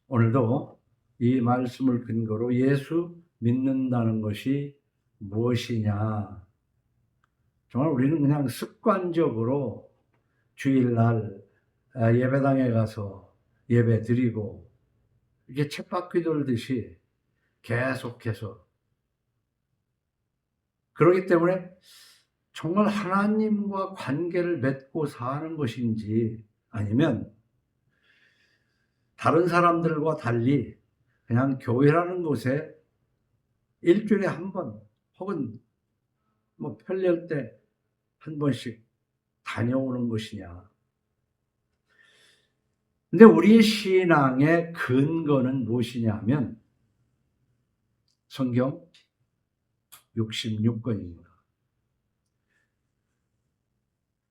오늘도 이 말씀을 근거로 예수 믿는다는 것이 무엇이냐. 정말 우리는 그냥 습관적으로 주일날 예배당에 가서 예배 드리고 이게 쳇바퀴 돌듯이 계속해서, 그렇기 때문에 정말 하나님과 관계를 맺고 사는 것인지, 아니면 다른 사람들과 달리 그냥 교회라는 곳에 일주일에 한 번 혹은 편리할 때 한 번씩 다녀오는 것이냐. 근데 우리의 신앙의 근거는 무엇이냐 하면 성경 66권입니다.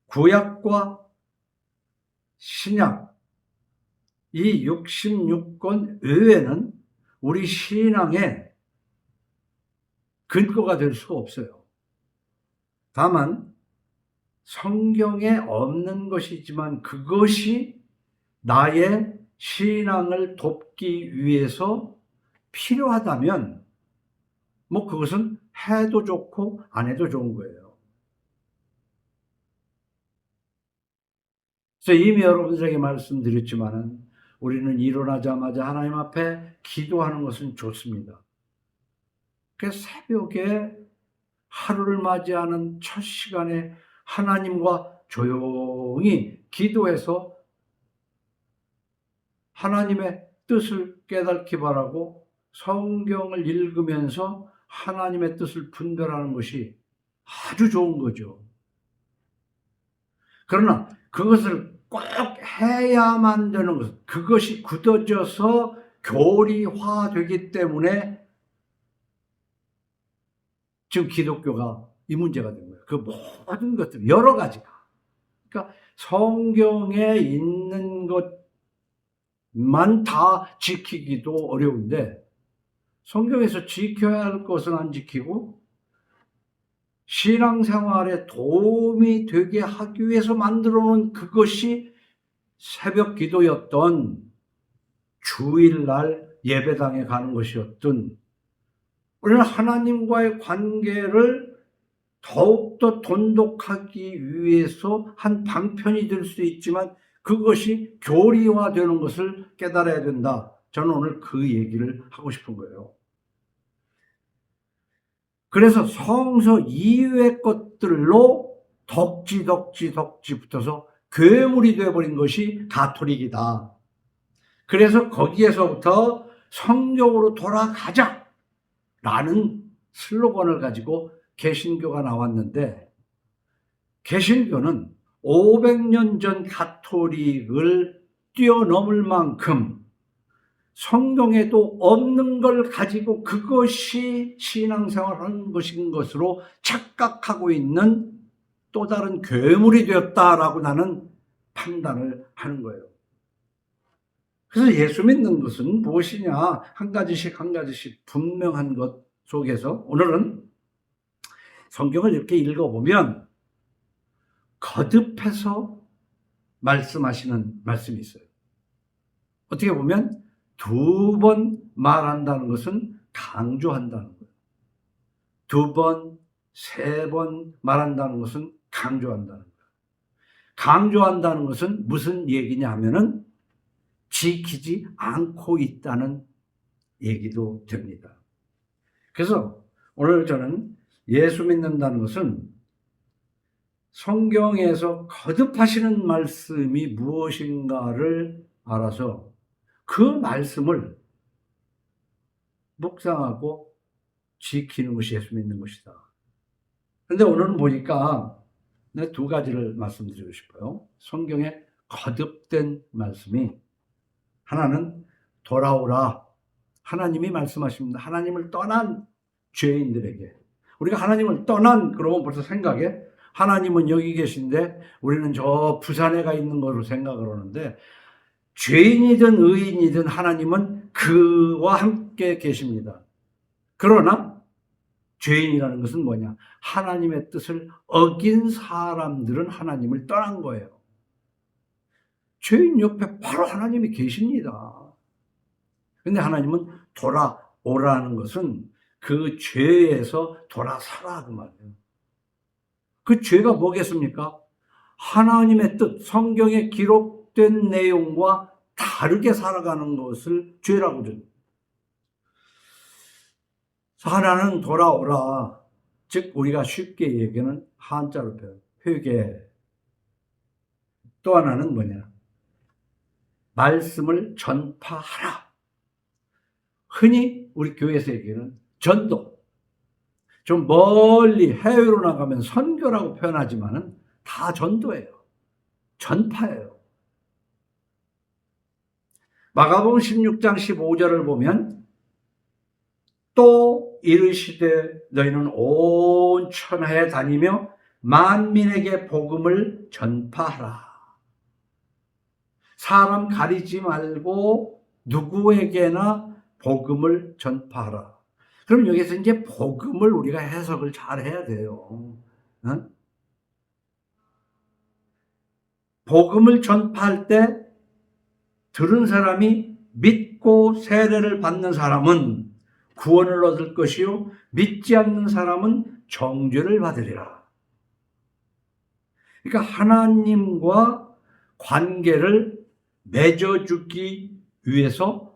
구약과 신약, 이 66권 외에는 우리 신앙의 근거가 될 수가 없어요. 다만 성경에 없는 것이지만 그것이 나의 신앙을 돕기 위해서 필요하다면 그것은 해도 좋고 안 해도 좋은 거예요. 그래서 이미 여러분들에게 말씀드렸지만은 우리는 일어나자마자 하나님 앞에 기도하는 것은 좋습니다. 그래서 새벽에 하루를 맞이하는 첫 시간에 하나님과 조용히 기도해서 하나님의 뜻을 깨닫기 바라고 성경을 읽으면서 하나님의 뜻을 분별하는 것이 아주 좋은 거죠. 그러나 그것을 꼭 해야만 되는 것, 그것이 굳어져서 교리화되기 때문에 지금 기독교가 이 문제가 된 거예요. 그 모든 것들, 여러 가지가. 그러니까 성경에 있는 것만 다 지키기도 어려운데 성경에서 지켜야 할 것은 안 지키고 신앙생활에 도움이 되게 하기 위해서 만들어 놓은 그것이 새벽 기도였던, 주일날 예배당에 가는 것이었던, 우리는 하나님과의 관계를 더욱더 돈독하기 위해서 한 방편이 될 수 있지만 그것이 교리화되는 것을 깨달아야 된다. 저는 오늘 그 얘기를 하고 싶은 거예요. 그래서 성서 이외의 것들로 덕지 붙어서 괴물이 되어버린 것이 가톨릭이다. 그래서 거기에서부터 성경으로 돌아가자 라는 슬로건을 가지고 개신교가 나왔는데, 개신교는 500년 전 가톨릭을 뛰어넘을 만큼 성경에도 없는 걸 가지고 그것이 신앙생활하는 것인 것으로 착각하고 있는 또 다른 괴물이 되었다라고 나는 판단을 하는 거예요. 그래서 예수 믿는 것은 무엇이냐, 한 가지씩 분명한 것 속에서 오늘은 성경을 이렇게 읽어보면 거듭해서 말씀하시는 말씀이 있어요. 어떻게 보면 2번 말한다는 것은 강조한다는 거예요. 2번, 3번 말한다는 것은 강조한다는 거예요. 강조한다는 것은 무슨 얘기냐 하면은 지키지 않고 있다는 얘기도 됩니다. 그래서 오늘 저는 예수 믿는다는 것은 성경에서 거듭하시는 말씀이 무엇인가를 알아서 그 말씀을 묵상하고 지키는 것이 예수 믿는 것이다. 그런데 오늘은 보니까 2가지를 말씀드리고 싶어요. 성경에 거듭된 말씀이, 하나는 돌아오라, 하나님이 말씀하십니다. 하나님을 떠난 죄인들에게. 우리가 하나님을 떠난, 그러면 벌써 생각에 하나님은 여기 계신데 우리는 저 부산에 가 있는 거로 생각을 하는데, 죄인이든 의인이든 하나님은 그와 함께 계십니다. 그러나 죄인이라는 것은 뭐냐? 하나님의 뜻을 어긴 사람들은 하나님을 떠난 거예요. 죄인 옆에 바로 하나님이 계십니다. 근데 하나님은 돌아오라는 것은 그 죄에서 돌아서라 그 말이에요. 그 죄가 뭐겠습니까? 하나님의 뜻, 성경에 기록된 내용과 다르게 살아가는 것을 죄라고 그러죠. 하나는 돌아오라. 즉 우리가 쉽게 얘기하는 한자로 표현, 회개. 또 하나는 뭐냐? 말씀을 전파하라. 흔히 우리 교회에서 얘기하는 전도. 좀 멀리 해외로 나가면 선교라고 표현하지만은 다 전도예요. 전파예요. 마가복음 16장 15절을 보면 또 이르시되 너희는 온 천하에 다니며 만민에게 복음을 전파하라. 사람 가리지 말고 누구에게나 복음을 전파하라. 그럼 여기서 이제 복음을 우리가 해석을 잘 해야 돼요. 응? 복음을 전파할 때 들은 사람이 믿고 세례를 받는 사람은 구원을 얻을 것이요 믿지 않는 사람은 정죄를 받으리라. 그러니까 하나님과 관계를 맺어주기 위해서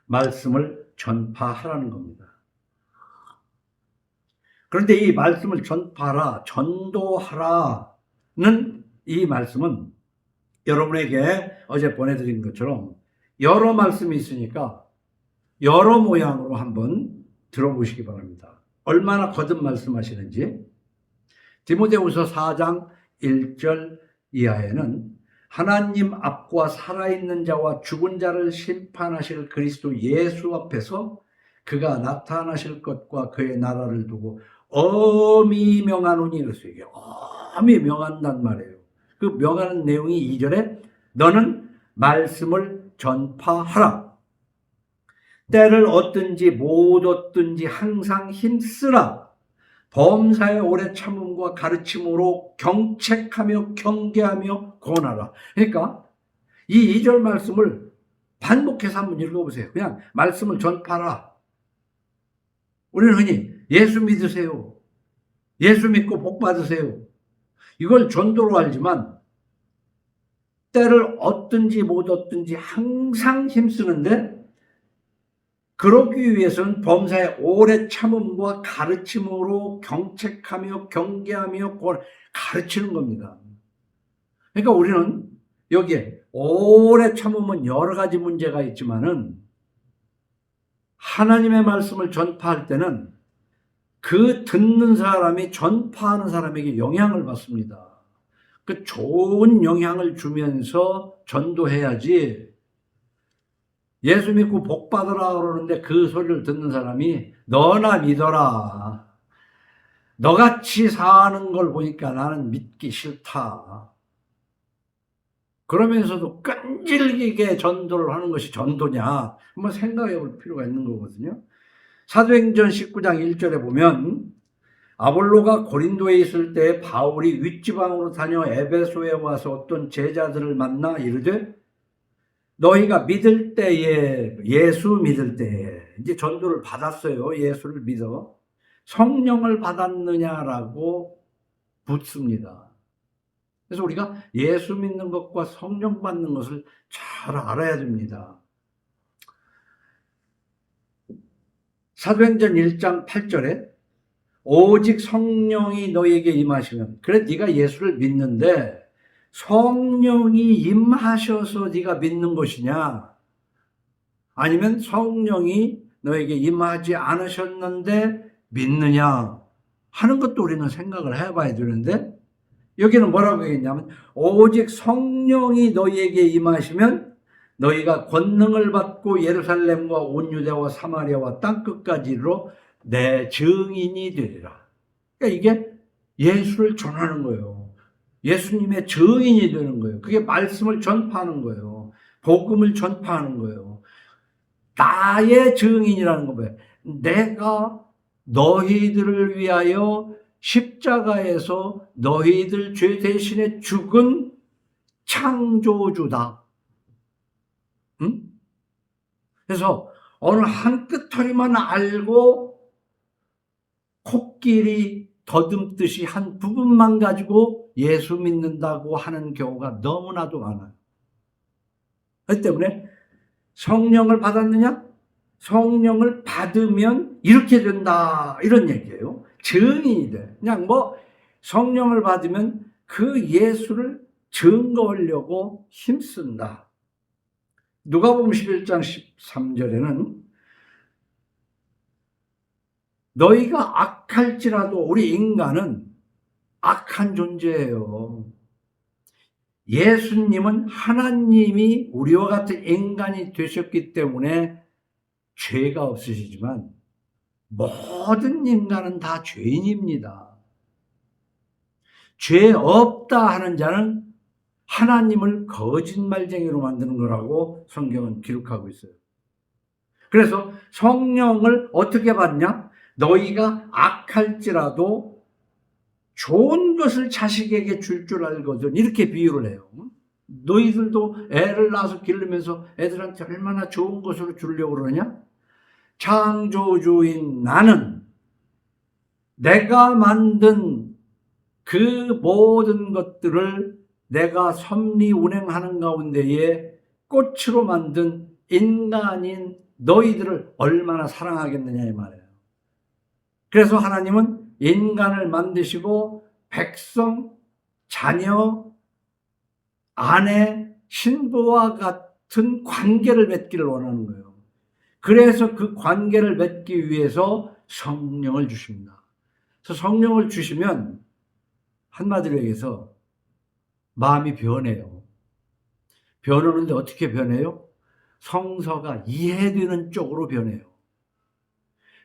말씀을 전파하라는 겁니다. 그런데 이 말씀을 전파하라, 전도하라는 이 말씀은 여러분에게 어제 보내드린 것처럼 여러 말씀이 있으니까 여러 모양으로 한번 들어보시기 바랍니다. 얼마나 거듭 말씀하시는지. 디모데후서 4장 1절 이하에는 하나님 앞과 살아있는 자와 죽은 자를 심판하실 그리스도 예수 앞에서 그가 나타나실 것과 그의 나라를 두고 엄히 명하노니 그랬어요. 이게 엄히 명한단 말이에요. 그 명하는 내용이 2절에 너는 말씀을 전파하라. 때를 얻든지 못 얻든지 항상 힘쓰라. 범사의 오래 참음과 가르침으로 경책하며 경계하며 권하라. 그러니까 이 2절 말씀을 반복해서 한번 읽어보세요. 그냥 말씀을 전파하라. 우리는 흔히 예수 믿으세요. 예수 믿고 복 받으세요. 이걸 전도로 알지만 때를 얻든지 못 얻든지 항상 힘쓰는데 그러기 위해서는 범사의 오래 참음과 가르침으로 경책하며 경계하며 가르치는 겁니다. 그러니까 우리는 여기에 오래 참음은 여러 가지 문제가 있지만은 하나님의 말씀을 전파할 때는 그 듣는 사람이 전파하는 사람에게 영향을 받습니다. 그 좋은 영향을 주면서 전도해야지 예수 믿고 복 받으라 그러는데 그 소리를 듣는 사람이 너나 믿어라. 너같이 사는 걸 보니까 나는 믿기 싫다. 그러면서도 끈질기게 전도를 하는 것이 전도냐? 한번 생각해 볼 필요가 있는 거거든요. 사도행전 19장 1절에 보면 아볼로가 고린도에 있을 때 바울이 윗지방으로 다녀 에베소에 와서 어떤 제자들을 만나 이르되 너희가 믿을 때에 예수 믿을 때에 이제 전도를 받았어요. 예수를 믿어 성령을 받았느냐라고 묻습니다. 그래서 우리가 예수 믿는 것과 성령 받는 것을 잘 알아야 됩니다. 사도행전 1장 8절에 오직 성령이 너에게 임하시면 그래 네가 예수를 믿는데 성령이 임하셔서 네가 믿는 것이냐 아니면 성령이 너에게 임하지 않으셨는데 믿느냐 하는 것도 우리는 생각을 해봐야 되는데 여기는 뭐라고 했냐면 오직 성령이 너희에게 임하시면 너희가 권능을 받고 예루살렘과 온 유대와 사마리아와 땅끝까지 이르러 내 증인이 되리라. 그러니까 이게 예수를 전하는 거예요. 예수님의 증인이 되는 거예요. 그게 말씀을 전파하는 거예요. 복음을 전파하는 거예요. 나의 증인이라는 거 뭐예요? 내가 너희들을 위하여 십자가에서 너희들 죄 대신에 죽은 창조주다. 응? 그래서 어느 한 끄트리만 알고 코끼리 더듬듯이 한 부분만 가지고 예수 믿는다고 하는 경우가 너무나도 많아요. 그렇기 때문에 성령을 받았느냐? 성령을 받으면 이렇게 된다, 이런 얘기예요. 증인이 돼. 그냥 성령을 받으면 그 예수를 증거하려고 힘쓴다. 누가복음 11장 13절에는 너희가 악할지라도, 우리 인간은 악한 존재예요. 예수님은 하나님이 우리와 같은 인간이 되셨기 때문에 죄가 없으시지만 모든 인간은 다 죄인입니다. 죄 없다 하는 자는 하나님을 거짓말쟁이로 만드는 거라고 성경은 기록하고 있어요. 그래서 성령을 어떻게 받냐? 너희가 악할지라도 좋은 것을 자식에게 줄 알거든, 이렇게 비유를 해요. 너희들도 애를 낳아서 기르면서 애들한테 얼마나 좋은 것으로 주려고 그러냐? 창조주인 나는 내가 만든 그 모든 것들을 내가 섭리 운행하는 가운데에 꽃으로 만든 인간인 너희들을 얼마나 사랑하겠느냐, 이 말이에요. 그래서 하나님은 인간을 만드시고 백성, 자녀, 아내, 신부와 같은 관계를 맺기를 원하는 거예요. 그래서 그 관계를 맺기 위해서 성령을 주십니다. 그래서 성령을 주시면 한마디로 얘기해서 마음이 변해요. 변하는데 어떻게 변해요? 성서가 이해되는 쪽으로 변해요.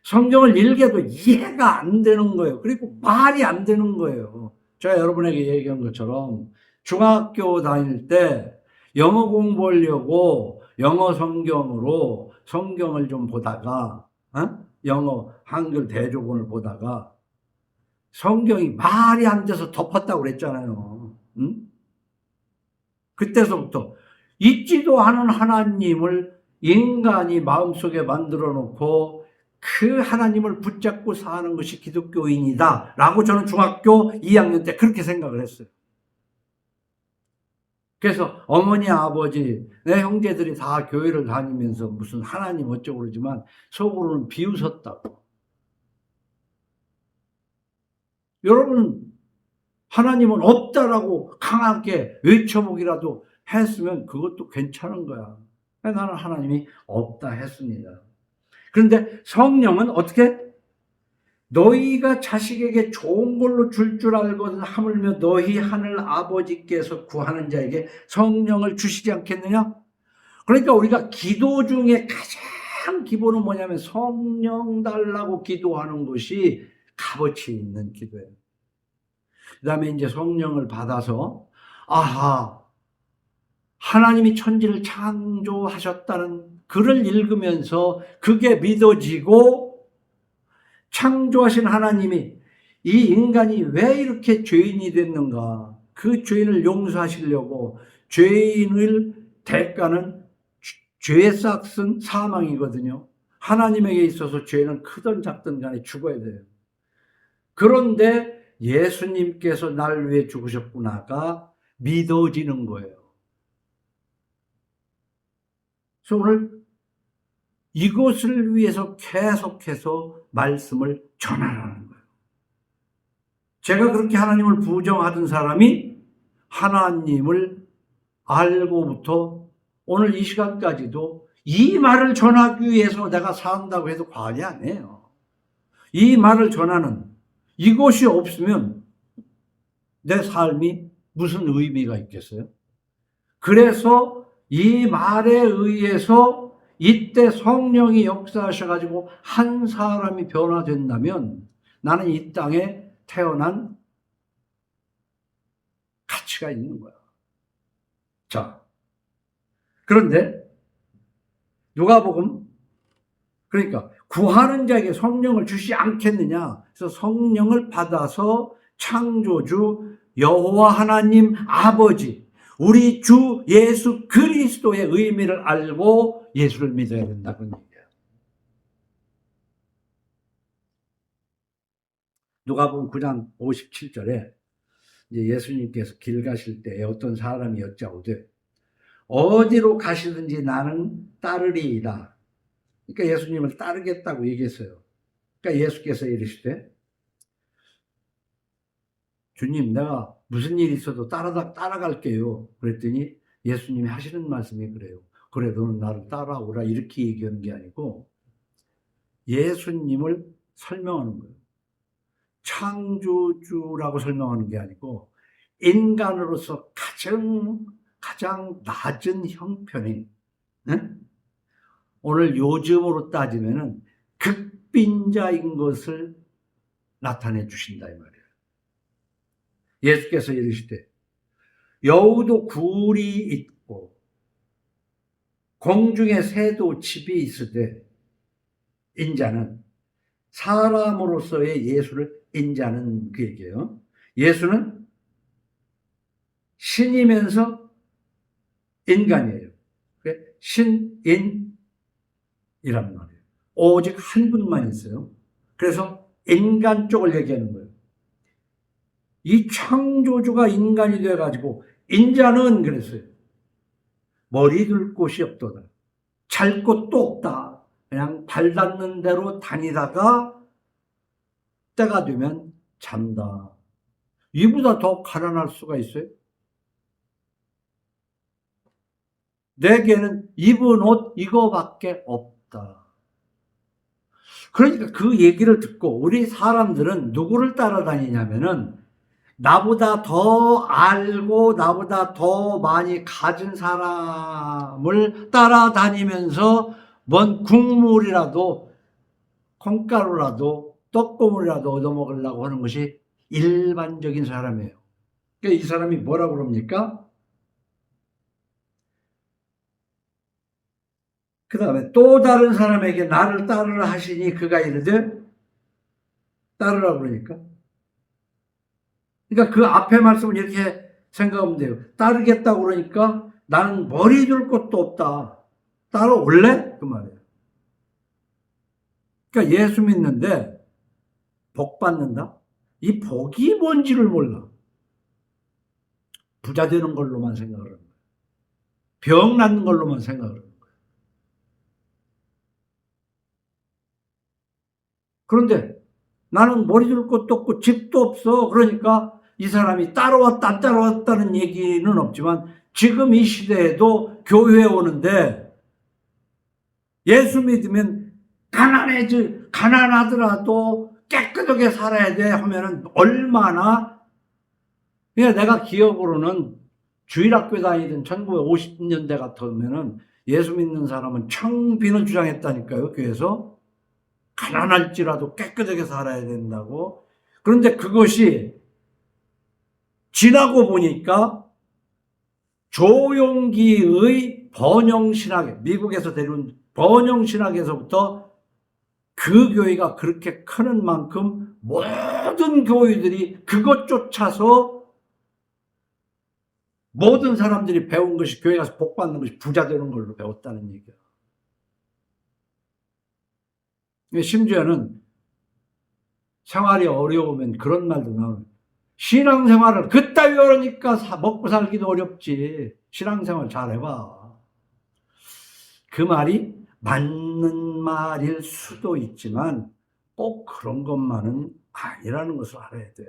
성경을 읽어도 이해가 안 되는 거예요. 그리고 말이 안 되는 거예요. 제가 여러분에게 얘기한 것처럼 중학교 다닐 때 영어 공부하려고 영어 성경으로 성경을 좀 보다가 영어 한글 대조본을 보다가 성경이 말이 안 돼서 덮었다고 그랬잖아요. 그때서부터 있지도 않은 하나님을 인간이 마음속에 만들어 놓고 그 하나님을 붙잡고 사는 것이 기독교인이다 라고 저는 중학교 2학년 때 그렇게 생각을 했어요. 그래서 어머니, 아버지, 내 형제들이 다 교회를 다니면서 무슨 하나님 어쩌고 그러지만 속으로는 비웃었다고. 여러분, 하나님은 없다라고 강하게 외쳐보기라도 했으면 그것도 괜찮은 거야. 나는 하나님이 없다 했습니다. 그런데 성령은 어떻게? 너희가 자식에게 좋은 걸로 줄 알거든 하물며 너희 하늘 아버지께서 구하는 자에게 성령을 주시지 않겠느냐? 그러니까 우리가 기도 중에 가장 기본은 뭐냐면 성령 달라고 기도하는 것이 값어치 있는 기도예요. 그 다음에 이제 성령을 받아서 아하, 하나님이 천지를 창조하셨다는 글을 읽으면서 그게 믿어지고 창조하신 하나님이 이 인간이 왜 이렇게 죄인이 됐는가, 그 죄인을 용서하시려고, 죄인의 대가는 죄의 싹은 사망이거든요. 하나님에게 있어서 죄는 크든 작든 간에 죽어야 돼요. 그런데 예수님께서 날 위해 죽으셨구나가 믿어지는 거예요. 그래서 오늘 이것을 위해서 계속해서 말씀을 전하라는 거예요. 제가 그렇게 하나님을 부정하던 사람이 하나님을 알고부터 오늘 이 시간까지도 이 말을 전하기 위해서 내가 산다고 해도 과언이 아니에요. 이 말을 전하는 이것이 없으면 내 삶이 무슨 의미가 있겠어요? 그래서 이 말에 의해서 이때 성령이 역사하셔가지고 한 사람이 변화된다면 나는 이 땅에 태어난 가치가 있는 거야. 자, 그런데 누가복음, 그러니까 구하는 자에게 성령을 주시지 않겠느냐. 그래서 성령을 받아서 창조주 여호와 하나님 아버지, 우리 주 예수 그리스도의 의미를 알고 예수를 믿어야 된다는 얘기예요. 누가복음 9장 57절에 이제 예수님께서 길 가실 때 어떤 사람이 여짜오되 어디로 가시든지 나는 따르리이다. 그러니까 예수님을 따르겠다고 얘기했어요. 그러니까 예수께서 이르시되 주님 내가 무슨 일이 있어도 따라갈게요. 그랬더니 예수님이 하시는 말씀이 그래요. 그래 너는 나를 따라오라 이렇게 얘기하는 게 아니고 예수님을 설명하는 거예요. 창조주라고 설명하는 게 아니고 인간으로서 가장 낮은 형편인, 네? 오늘 요즘으로 따지면은 극빈자인 것을 나타내 주신다 이 말이에요. 예수께서 이르시되 여우도 굴이 있고 공중에 새도 집이 있으되 인자는 사람으로서의 예수를 인자는 그 얘기예요. 예수는 신이면서 인간이에요. 신인이란 말이에요. 오직 한 분만 있어요. 그래서 인간 쪽을 얘기하는 거예요. 이 창조주가 인간이 되어가지고 인자는 그랬어요. 머리 둘 곳이 없도다. 잘 곳도 없다. 그냥 발 닿는 대로 다니다가 때가 되면 잔다. 이보다 더 가난할 수가 있어요? 내게는 입은 옷 이거밖에 없다. 그러니까 그 얘기를 듣고 우리 사람들은 누구를 따라다니냐면은 나보다 더 알고 나보다 더 많이 가진 사람을 따라다니면서 뭔 국물이라도 콩가루라도 떡고물이라도 얻어먹으려고 하는 것이 일반적인 사람이에요. 그러니까 이 사람이 뭐라고 그럽니까? 그 다음에 또 다른 사람에게 나를 따르라 하시니 그가 이르되 따르라 그러니까. 그러니까 그 앞에 말씀을 이렇게 생각하면 돼요. 따르겠다고 그러니까 나는 머리 둘 곳도 없다. 따라올래? 그 말이에요. 그러니까 예수 믿는데 복 받는다? 이 복이 뭔지를 몰라. 부자 되는 걸로만 생각을 하는 거예요. 병 낫는 걸로만 생각을 하는 거예요. 그런데 나는 머리 둘 곳도 없고 집도 없어. 그러니까 이 사람이 따라왔다 안 따라왔다는 얘기는 없지만 지금 이 시대에도 교회에 오는데 예수 믿으면 가난하더라도 깨끗하게 살아야 돼 하면은 얼마나. 그러니까 내가 기억으로는 주일학교 다니던 1950년대 같으면은 예수 믿는 사람은 청빈을 주장했다니까요. 교회에서 가난할지라도 깨끗하게 살아야 된다고. 그런데 그것이 지나고 보니까 조용기의 번영신학, 미국에서 데려온 번영신학에서부터 그 교회가 그렇게 크는 만큼 모든 교회들이 그것 쫓아서 모든 사람들이 배운 것이 교회 가서 복 받는 것이 부자 되는 걸로 배웠다는 얘기야. 심지어는 생활이 어려우면 그런 말도 나오는. 신앙생활을 그따위 어려니까 먹고 살기도 어렵지. 신앙생활 잘해봐. 그 말이 맞는 말일 수도 있지만 꼭 그런 것만은 아니라는 것을 알아야 돼.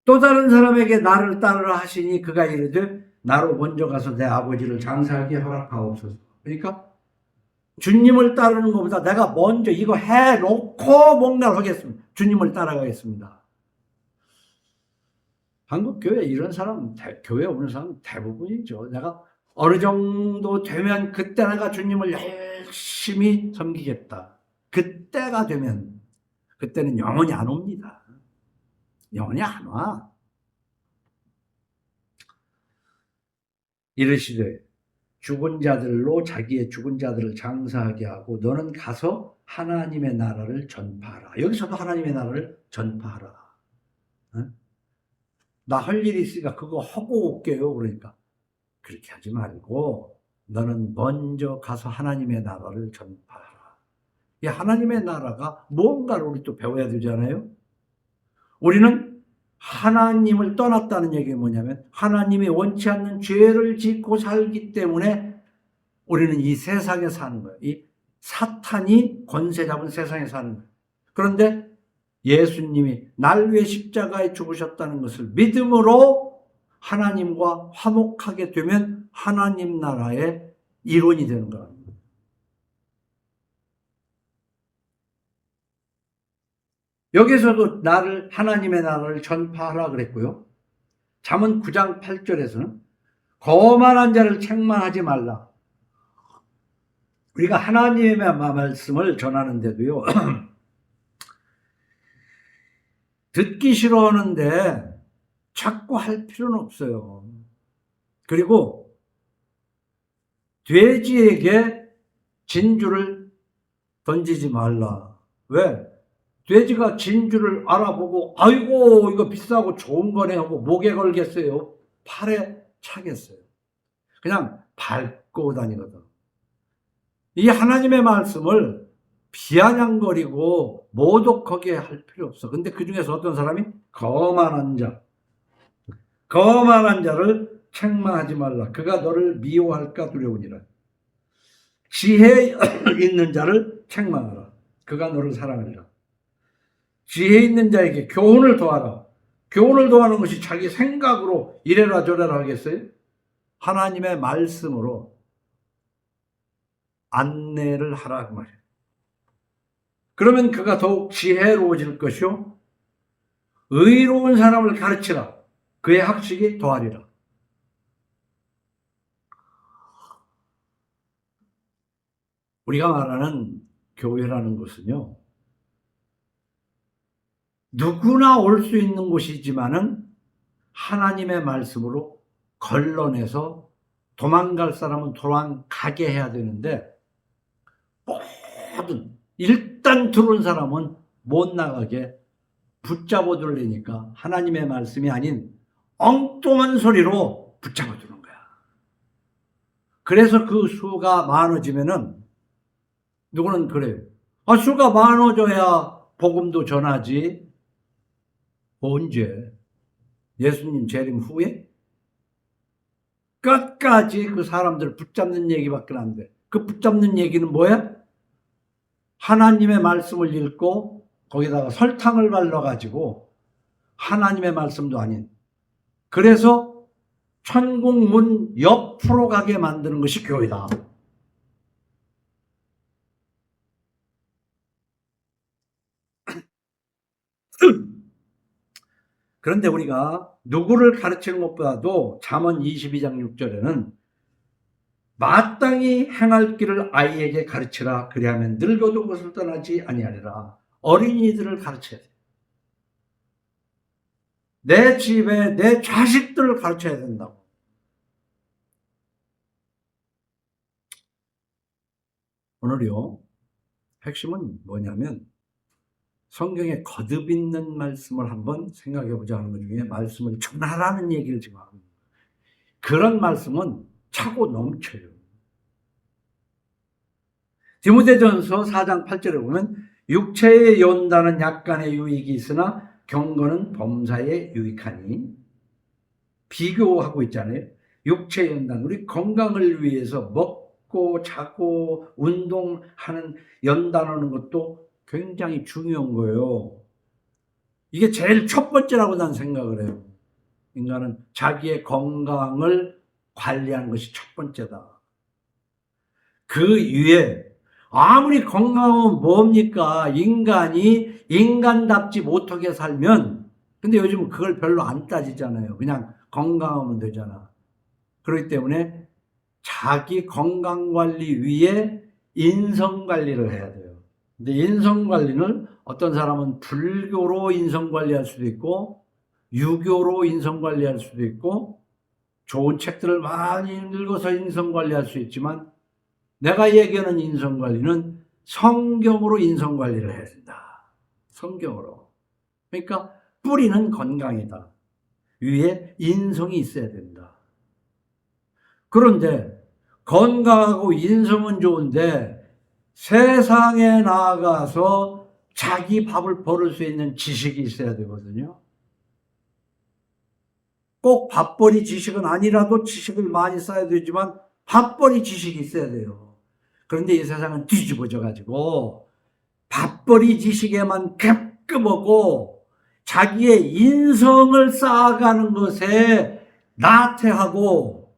또 다른 사람에게 나를 따르라 하시니 그가 이르되 나로 먼저 가서 내 아버지를 장사하게 허락하옵소서. 그러니까 주님을 따르는 것보다 내가 먼저 이거 해놓고 뭔가를 하겠습니다. 주님을 따라가겠습니다. 한국 교회 이런 사람, 교회 오는 사람 대부분이죠. 내가 어느 정도 되면 그때 내가 주님을 열심히 섬기겠다. 그때가 되면, 그때는 영원히 안 옵니다. 영원히 안 와. 이르시되 죽은 자들로 자기의 죽은 자들을 장사하게 하고 너는 가서 하나님의 나라를 전파하라. 여기서도 하나님의 나라를 전파하라. 나 할 일이 있으니까 그거 하고 올게요. 그러니까 그렇게 하지 말고 너는 먼저 가서 하나님의 나라를 전파하라. 이 하나님의 나라가 무언가를 우리 또 배워야 되잖아요. 우리는 하나님을 떠났다는 얘기가 뭐냐면 하나님이 원치 않는 죄를 짓고 살기 때문에 우리는 이 세상에 사는 거예요. 이 사탄이 권세 잡은 세상에 사는 거예요. 그런데 예수님이 날 위해 십자가에 죽으셨다는 것을 믿음으로 하나님과 화목하게 되면 하나님 나라의 일원이 되는 겁니다. 여기서도 하나님의 나라를 전파하라 그랬고요. 잠언 9장 8절에서는 거만한 자를 책망하지 말라. 우리가 하나님의 말씀을 전하는데도요. 듣기 싫어하는데 자꾸 할 필요는 없어요. 그리고 돼지에게 진주를 던지지 말라. 왜? 돼지가 진주를 알아보고 아이고 이거 비싸고 좋은 거네 하고 목에 걸겠어요? 팔에 차겠어요? 그냥 밟고 다니거든. 이 하나님의 말씀을 비아냥거리고 모독하게 할 필요 없어. 근데 그 중에서 어떤 사람이 거만한 자를 책망하지 말라. 그가 너를 미워할까 두려우니라. 지혜 있는 자를 책망하라. 그가 너를 사랑하리라. 지혜 있는 자에게 교훈을 더하라. 교훈을 더하는 것이 자기 생각으로 이래라 저래라 하겠어요? 하나님의 말씀으로 안내를 하라 그 말이에요. 그러면 그가 더욱 지혜로워질 것이요 의로운 사람을 가르치라. 그의 학식이 더하리라. 우리가 말하는 교회라는 것은요, 누구나 올 수 있는 곳이지만은 하나님의 말씀으로 걸러내서 도망갈 사람은 도망가게 해야 되는데, 모든 일단 들어온 사람은 못 나가게 붙잡아 두려니까 하나님의 말씀이 아닌 엉뚱한 소리로 붙잡아 두는 거야. 그래서 그 수가 많아지면은 누구는 그래요. 수가 많아져야 복음도 전하지. 언제? 예수님 재림 후에? 끝까지 그 사람들 붙잡는 얘기밖에 안 돼. 그 붙잡는 얘기는 뭐야? 하나님의 말씀을 읽고 거기다가 설탕을 발라가지고 하나님의 말씀도 아닌, 그래서 천국 문 옆으로 가게 만드는 것이 교회다. 그런데 우리가 누구를 가르치는 것보다도 잠언 22장 6절에는 마땅히 행할 길을 아이에게 가르치라. 그리하면 늙어도 그것을 떠나지 아니하리라. 어린이들을 가르쳐야 돼. 내 집에 내 자식들을 가르쳐야 된다고. 오늘요, 핵심은 뭐냐면 성경에 거듭 있는 말씀을 한번 생각해 보자 하는 것 중에 말씀을 전하라는 얘기를 지금 하고 있는 거예요. 그런 말씀은 차고 넘쳐요. 디모데전서 4장 8절에 보면 육체의 연단은 약간의 유익이 있으나 경건은 범사에 유익하니, 비교하고 있잖아요. 육체의 연단, 우리 건강을 위해서 먹고 자고 운동하는 연단하는 것도 굉장히 중요한 거예요. 이게 제일 첫 번째라고 난 생각을 해요. 인간은 자기의 건강을 관리하는 것이 첫 번째다. 그 위에 아무리 건강하면 뭡니까? 인간이 인간답지 못하게 살면, 근데 요즘은 그걸 별로 안 따지잖아요. 그냥 건강하면 되잖아. 그렇기 때문에 자기 건강관리 위에 인성관리를 해야 돼요. 근데 인성관리는 어떤 사람은 불교로 인성관리할 수도 있고 유교로 인성관리할 수도 있고 좋은 책들을 많이 읽어서 인성관리할 수 있지만, 내가 얘기하는 인성관리는 성경으로 인성관리를 해야 된다. 성경으로. 그러니까 뿌리는 건강이다. 위에 인성이 있어야 된다. 그런데 건강하고 인성은 좋은데 세상에 나가서 자기 밥을 벌을 수 있는 지식이 있어야 되거든요. 꼭 밥벌이 지식은 아니라도 지식을 많이 쌓아야 되지만 밥벌이 지식이 있어야 돼요. 그런데 이 세상은 뒤집어져 가지고 밥벌이 지식에만 급급하고 자기의 인성을 쌓아가는 것에 나태하고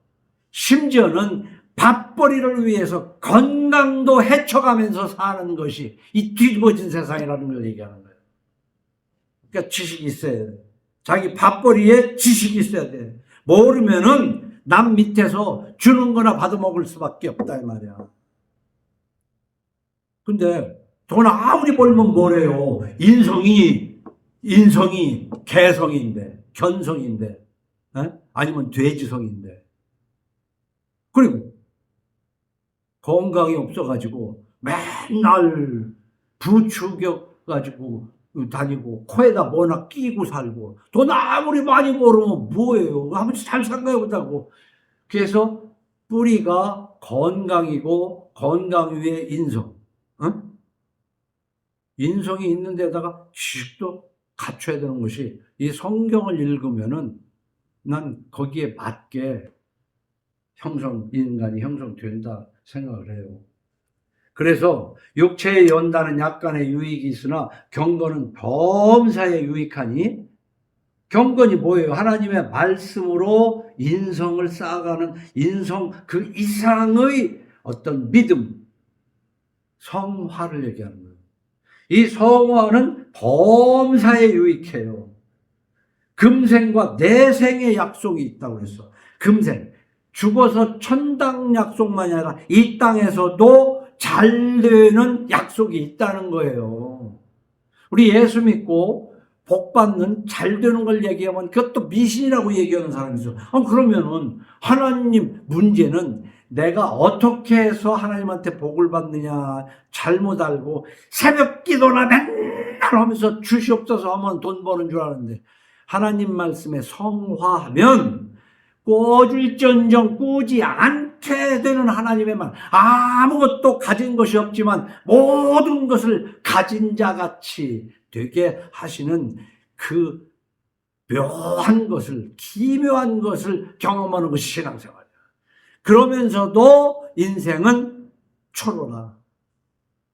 심지어는 밥벌이를 위해서 건강도 해쳐가면서 사는 것이 이 뒤집어진 세상이라는 걸 얘기하는 거예요. 그러니까 지식이 있어야 돼요. 자기 밥벌이에 지식이 있어야 돼. 모르면은 남 밑에서 주는 거나 받아먹을 수밖에 없다 이 말이야. 근데 돈 아무리 벌면 뭐래요? 인성이 개성인데, 견성인데, 아니면 돼지성인데. 그리고 건강이 없어가지고 맨날 부추겨 가지고 다니고 코에다 뭐나 끼고 살고 돈 아무리 많이 벌으면 뭐예요? 아무리 잘 살까요? 못하고. 그래서 뿌리가 건강이고 건강 위에 인성. 인성이 있는 데다가 지식도 갖춰야 되는 것이 이 성경을 읽으면은 난 거기에 맞게 인간이 형성된다 생각을 해요. 그래서 육체에 연다는 약간의 유익이 있으나 경건은 범사에 유익하니, 경건이 뭐예요? 하나님의 말씀으로 인성을 쌓아가는 인성 그 이상의 어떤 믿음, 성화를 얘기하는 거예요. 이 성화는 범사에 유익해요. 금생과 내생의 약속이 있다고 그랬어. 금생, 죽어서 천당 약속만이 아니라 이 땅에서도 잘 되는 약속이 있다는 거예요. 우리 예수 믿고 복 받는 잘 되는 걸 얘기하면 그것도 미신이라고 얘기하는 사람이 있어. 그러면은 하나님 문제는 내가 어떻게 해서 하나님한테 복을 받느냐 잘못 알고 새벽 기도나 맨날 하면서 주시옵소서 하면 돈 버는 줄 아는데, 하나님 말씀에 성화하면 꾸어질지언정 꾸지 않게 되는 하나님의 말, 아무것도 가진 것이 없지만 모든 것을 가진 자같이 되게 하시는 그 묘한 것을, 기묘한 것을 경험하는 것이 신앙생활이야. 그러면서도 인생은 초로라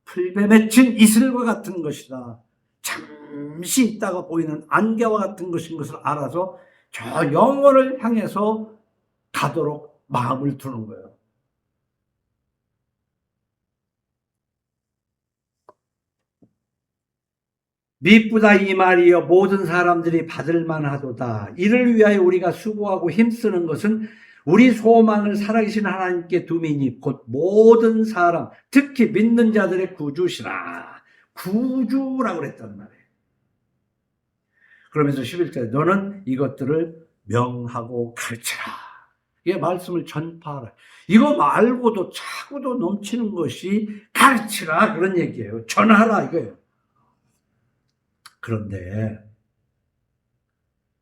풀배 맺힌 이슬과 같은 것이다. 잠시 있다가 보이는 안개와 같은 것인 것을 알아서 저 영혼을 향해서 가도록 마음을 두는 거예요. 미쁘다 이 말이여 모든 사람들이 받을 만하도다. 이를 위하여 우리가 수고하고 힘쓰는 것은 우리 소망을 살아계신 하나님께 둠이니 곧 모든 사람, 특히 믿는 자들의 구주시라. 구주라고 그랬단 말이에요. 그러면서 11절에 너는 이것들을 명하고 가르치라. 이게 말씀을 전파하라. 이거 말고도 차고도 넘치는 것이 가르치라 그런 얘기예요. 전하라 이거예요. 그런데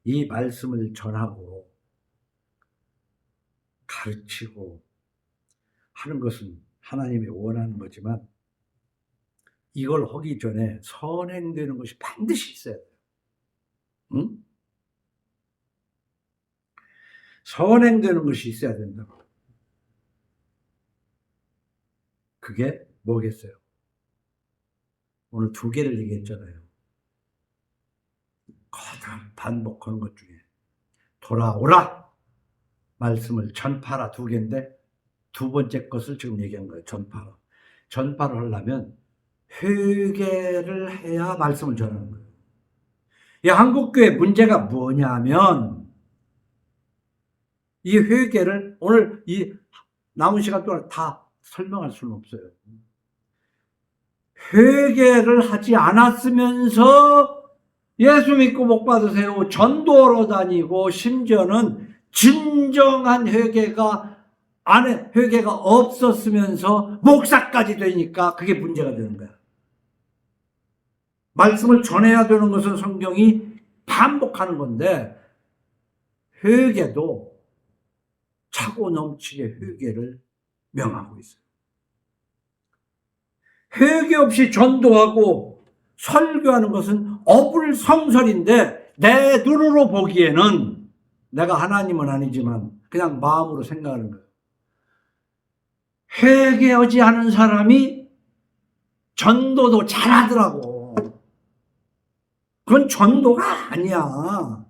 이 말씀을 전하고 가르치고 하는 것은 하나님이 원하는 거지만 이걸 하기 전에 선행되는 것이 반드시 있어야 돼요. 응? 선행되는 것이 있어야 된다고. 그게 뭐겠어요? 오늘 2개를 얘기했잖아요. 거듭 반복하는 것 중에 돌아오라 말씀을 전파라 2개인데 2번째 것을 지금 얘기한 거예요. 전파라. 전파를 하려면 회개를 해야 말씀을 전하는 거예요. 이 한국교회 문제가 뭐냐면 이 회개를 오늘 이 남은 시간 동안 다 설명할 수는 없어요. 회개를 하지 않았으면서 예수 믿고 복 받으세요 전도하러 다니고 심지어는 진정한 회개가 없었으면서 목사까지 되니까 그게 문제가 되는 거야. 말씀을 전해야 되는 것은 성경이 반복하는 건데 회개도 차고 넘치게 회개를 명하고 있어요. 회개 없이 전도하고 설교하는 것은 어불성설인데 내 눈으로 보기에는 내가 하나님은 아니지만 그냥 마음으로 생각하는 거예요. 회개하지 않은 사람이 전도도 잘하더라고. 그건 전도가 아니야.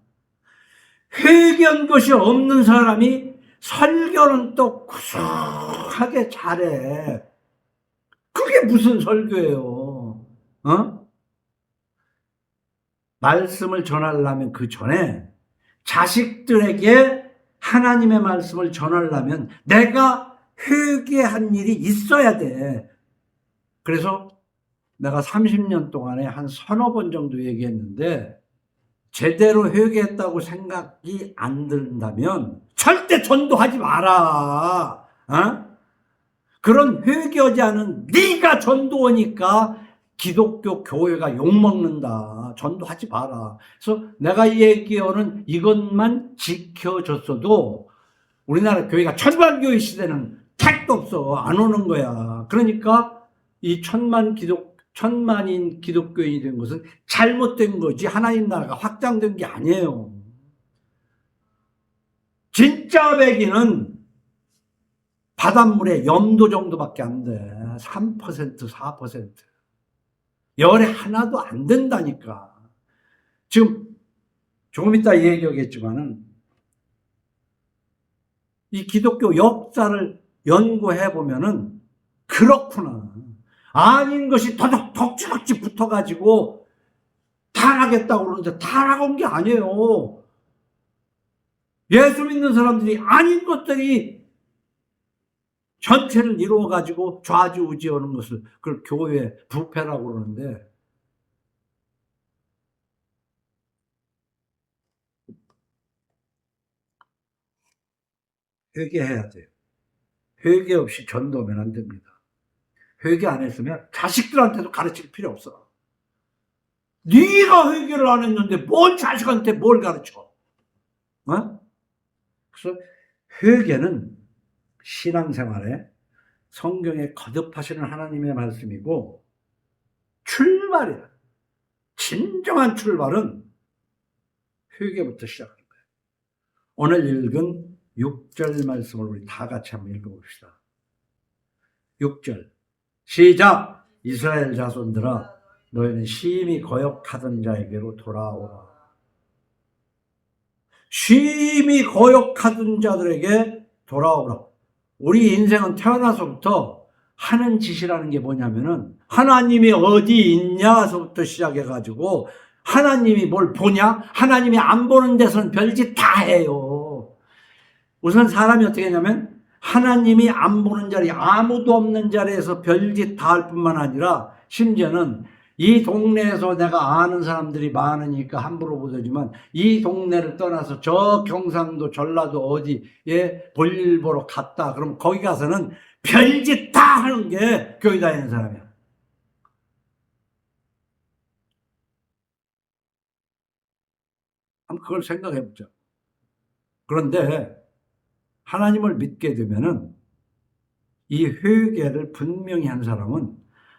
회개한 것이 없는 사람이 설교는 또 구수하게 잘해. 그게 무슨 설교예요? 말씀을 전하려면 그 전에 자식들에게 하나님의 말씀을 전하려면 내가 회개한 일이 있어야 돼. 그래서 내가 30년 동안에 한 서너 번 정도 얘기했는데 제대로 회개했다고 생각이 안 든다면 절대 전도하지 마라. 그런 회개하지 않은 네가 전도하니까 기독교 교회가 욕먹는다. 전도하지 마라. 그래서 내가 얘기하는 이것만 지켜줬어도 우리나라 교회가 천만교회 시대는 택도 없어. 안 오는 거야. 그러니까 이 천만인 기독교인이 된 것은 잘못된 거지 하나님 나라가 확장된 게 아니에요. 진짜 백인은 바닷물에 염도 정도밖에 안 돼. 3%, 4%. 열에 하나도 안 된다니까. 지금 조금 이따 얘기하겠지만은 이 기독교 역사를 연구해 보면은 그렇구나. 아닌 것이 덕지덕지 붙어가지고 타락했다고 그러는데 타락한 게 아니에요. 예수 믿는 사람들이 아닌 것들이 전체를 이루어가지고 좌지우지하는 것을 그걸 교회 부패라고 그러는데 회개해야 돼요. 회개 없이 전도하면 안 됩니다. 회개 안 했으면 자식들한테도 가르칠 필요 없어. 네가 회개를 안 했는데 뭔 자식한테 뭘 가르쳐? 그래서 회개는 신앙생활에 성경에 거듭하시는 하나님의 말씀이고 출발이야. 진정한 출발은 회개부터 시작하는 거예요. 오늘 읽은 6절 말씀을 우리 다 같이 한번 읽어봅시다. 6절 시작. 이스라엘 자손들아 너희는 심히 거역하던 자에게로 돌아오라. 심히 거역하던 자들에게 돌아오라. 우리 인생은 태어나서부터 하는 짓이라는 게 뭐냐면은 하나님이 어디 있냐서부터 시작해가지고 하나님이 뭘 보냐? 하나님이 안 보는 데서는 별짓 다 해요. 우선 사람이 어떻게 하냐면 하나님이 안 보는 자리, 아무도 없는 자리에서 별짓 다 할 뿐만 아니라 심지어는 이 동네에서 내가 아는 사람들이 많으니까 함부로 보더지만 이 동네를 떠나서 저 경상도 전라도 어디에 볼일 보러 갔다. 그럼 거기 가서는 별짓 다 하는 게 교회 다니는 사람이야. 한번 그걸 생각해 보자. 그런데 하나님을 믿게 되면은 이 회개를 분명히 한 사람은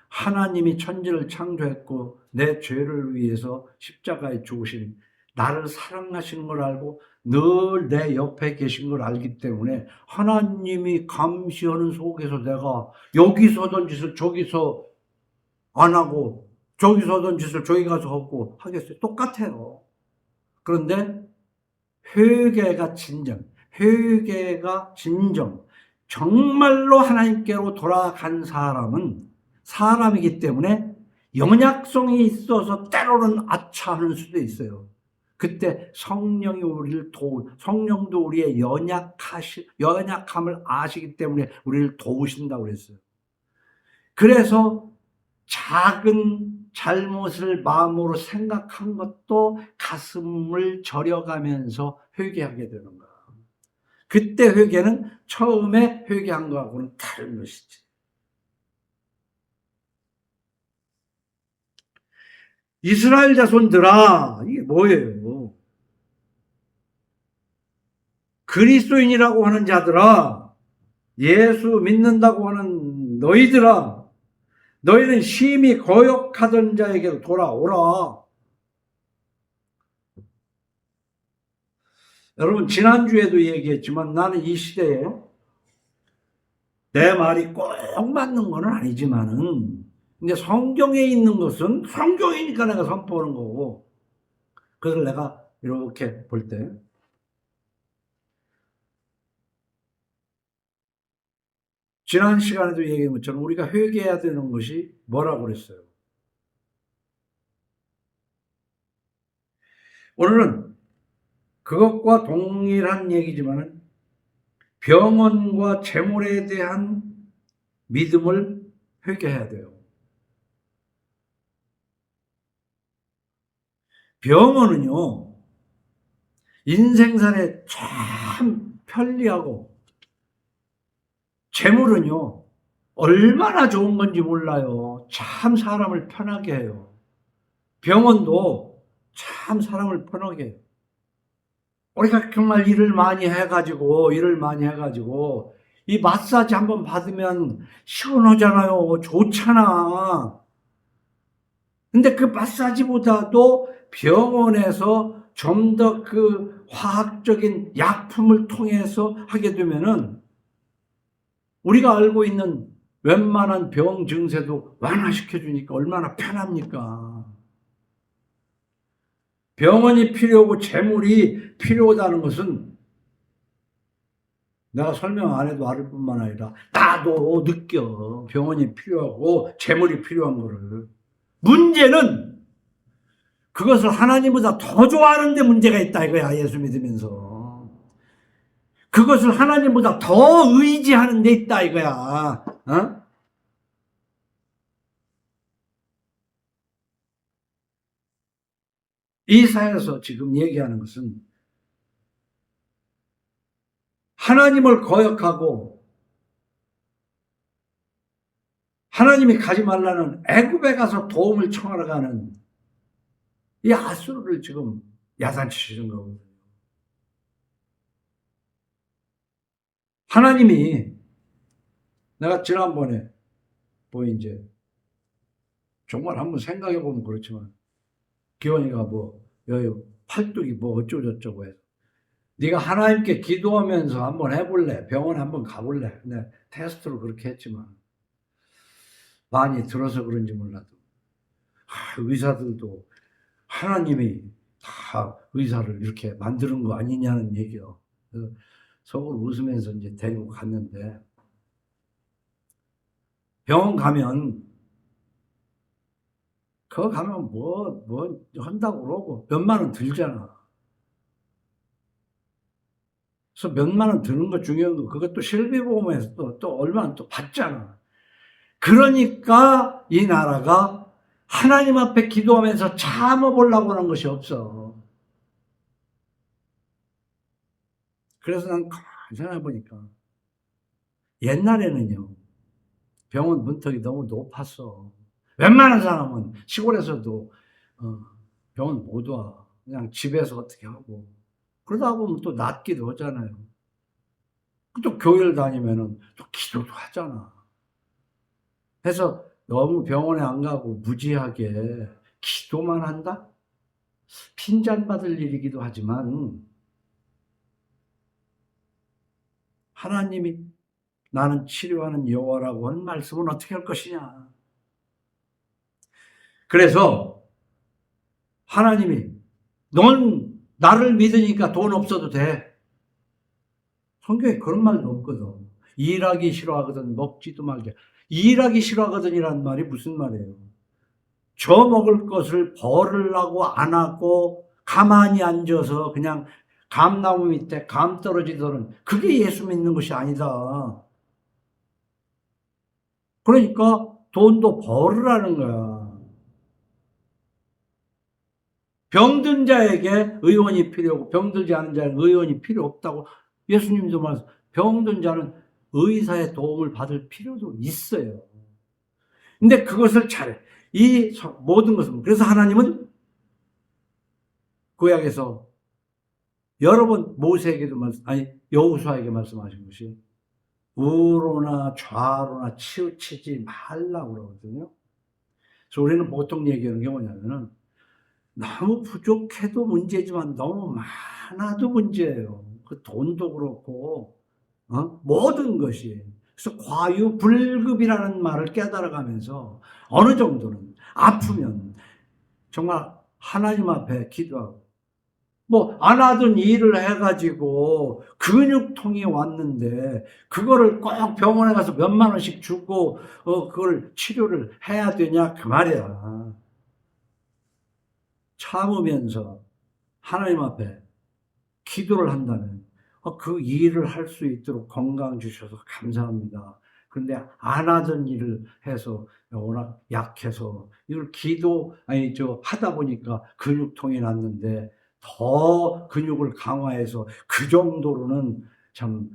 하나님이 천지를 창조했고 내 죄를 위해서 십자가에 죽으신 나를 사랑하시는 걸 알고 늘 내 옆에 계신 걸 알기 때문에 하나님이 감시하는 속에서 내가 여기서 하던 짓을 저기서 안 하고 저기서 하던 짓을 저기 가서 하고 하겠어요? 똑같아요. 그런데 회개가 진정 정말로 하나님께로 돌아간 사람은 사람이기 때문에 연약성이 있어서 때로는 아차하는 수도 있어요. 그때 성령이 성령도 우리의 연약함을 아시기 때문에 우리를 도우신다고 그랬어요. 그래서 작은 잘못을 마음으로 생각한 것도 가슴을 저려가면서 회개하게 되는 거야. 그때 회개는 처음에 회개한 거하고는 다른 것이지. 이스라엘 자손들아, 이게 뭐예요? 그리스도인이라고 하는 자들아, 예수 믿는다고 하는 너희들아, 너희는 심히 거역하던 자에게로 돌아오라. 여러분, 지난주에도 얘기했지만 나는 이 시대에 내 말이 꼭 맞는 건 아니지만은, 근데 성경에 있는 것은 성경이니까 내가 선포하는 거고, 그래서 내가 이렇게 볼 때, 지난 시간에도 얘기한 것처럼 우리가 회개해야 되는 것이 뭐라고 그랬어요? 오늘은 그것과 동일한 얘기지만 병원과 재물에 대한 믿음을 회개해야 돼요. 병원은요, 인생살에 참 편리하고, 재물은요, 얼마나 좋은 건지 몰라요. 참 사람을 편하게 해요. 병원도 참 사람을 편하게 해요. 우리가 정말 일을 많이 해가지고 이 마사지 한번 받으면 시원하잖아요. 좋잖아. 근데 그 마사지보다도 병원에서 좀 더 그 화학적인 약품을 통해서 하게 되면은 우리가 알고 있는 웬만한 병 증세도 완화시켜 주니까 얼마나 편합니까? 병원이 필요하고 재물이 필요하다는 것은 내가 설명 안 해도 알을 뿐만 아니라 나도 느껴. 병원이 필요하고 재물이 필요한 거를. 문제는 그것을 하나님보다 더 좋아하는데 문제가 있다 이거야. 예수 믿으면서. 그것을 하나님보다 더 의지하는 데 있다 이거야. 어? 이사야서 지금 얘기하는 것은 하나님을 거역하고 하나님이 가지 말라는 애굽에 가서 도움을 청하러 가는 이 아수르를 지금 야단치시는 거거든요. 하나님이 내가 지난번에 뭐 이제 정말 한번 생각해 보면 그렇지만 기원이가 뭐 여기 팔뚝이 뭐 어쩌고저쩌고 해서 네가 하나님께 기도하면서 한번 해볼래? 병원 한번 가볼래? 근데 테스트로 그렇게 했지만 많이 들어서 그런지 몰라도 의사들도 하나님이 다 의사를 이렇게 만드는 거 아니냐는 얘기요. 그래서 속으로 웃으면서 이제 데리고 갔는데 병원 가면 그거 가면 뭐 한다고 그러고 몇만 원 들잖아. 그래서 몇만 원 드는 거 중요한 거 그것도 실비보험에서 또 얼마나 또 받잖아. 그러니까 이 나라가 하나님 앞에 기도하면서 참아보려고 하는 것이 없어. 그래서 난 가만히 생각해보니까 옛날에는요 병원 문턱이 너무 높았어. 웬만한 사람은 시골에서도 병원 못 와. 그냥 집에서 어떻게 하고 그러다 보면 또 낫기도 하잖아요. 또 교회를 다니면은 또 기도도 하잖아. 해서 너무 병원에 안 가고 무지하게 기도만 한다? 핀잔 받을 일이기도 하지만 하나님이 나는 치료하는 여호와라고 한 말씀은 어떻게 할 것이냐. 그래서 하나님이 넌 나를 믿으니까 돈 없어도 돼. 성경에 그런 말도 없거든. 일하기 싫어하거든 먹지도 말게. 일하기 싫어하거든이란 말이 무슨 말이에요? 저 먹을 것을 벌으려고 안 하고 가만히 앉아서 그냥 감나무 밑에 감 떨어지더는 그게 예수 믿는 것이 아니다. 그러니까 돈도 벌으라는 거야. 병든 자에게 의원이 필요하고 병들지 않은 자에게 의원이 필요 없다고 예수님도 말씀. 병든 자는 의사의 도움을 받을 필요도 있어요. 근데 그것을 잘해. 이 모든 것은 그래서 하나님은 구약에서 여러 번 모세에게도 여호수아에게 말씀하신 것이 우로나 좌로나 치우치지 말라고 그러거든요. 그래서 우리는 보통 얘기하는 게 뭐냐면은 너무 부족해도 문제지만 너무 많아도 문제예요. 그 돈도 그렇고 모든 것이. 그래서 과유불급이라는 말을 깨달아가면서 어느 정도는 아프면 정말 하나님 앞에 기도하고 뭐 안 하던 일을 해가지고 근육통이 왔는데 그거를 꼭 병원에 가서 몇만 원씩 주고 그걸 치료를 해야 되냐 그 말이야. 참으면서 하나님 앞에 기도를 한다면 그 일을 할 수 있도록 건강 주셔서 감사합니다. 그런데 안 하던 일을 해서 워낙 약해서 이걸 하다 보니까 근육통이 났는데 더 근육을 강화해서 그 정도로는 참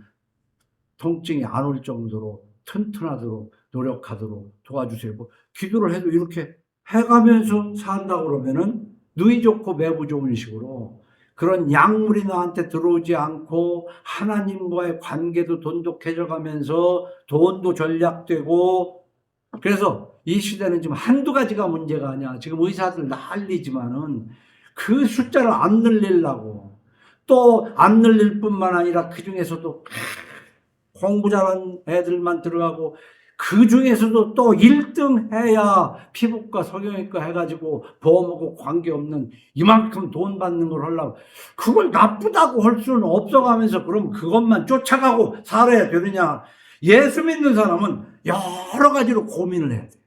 통증이 안 올 정도로 튼튼하도록 노력하도록 도와주세요. 뭐 기도를 해도 이렇게 해가면서 산다 그러면은 누이 좋고 매부 좋은 식으로 그런 약물이 나한테 들어오지 않고 하나님과의 관계도 돈독해져 가면서 돈도 절약되고. 그래서 이 시대는 지금 한두 가지가 문제가 아니야. 지금 의사들 난리지만은 그 숫자를 안 늘리려고 또 안 늘릴 뿐만 아니라 그 중에서도 공부 잘하는 애들만 들어가고 그 중에서도 또 1등 해야 피부과 성형외과 해가지고 보험하고 관계없는 이만큼 돈 받는 걸 하려고 그걸 나쁘다고 할 수는 없어가면서 그럼 그것만 쫓아가고 살아야 되느냐. 예수 믿는 사람은 여러 가지로 고민을 해야 돼.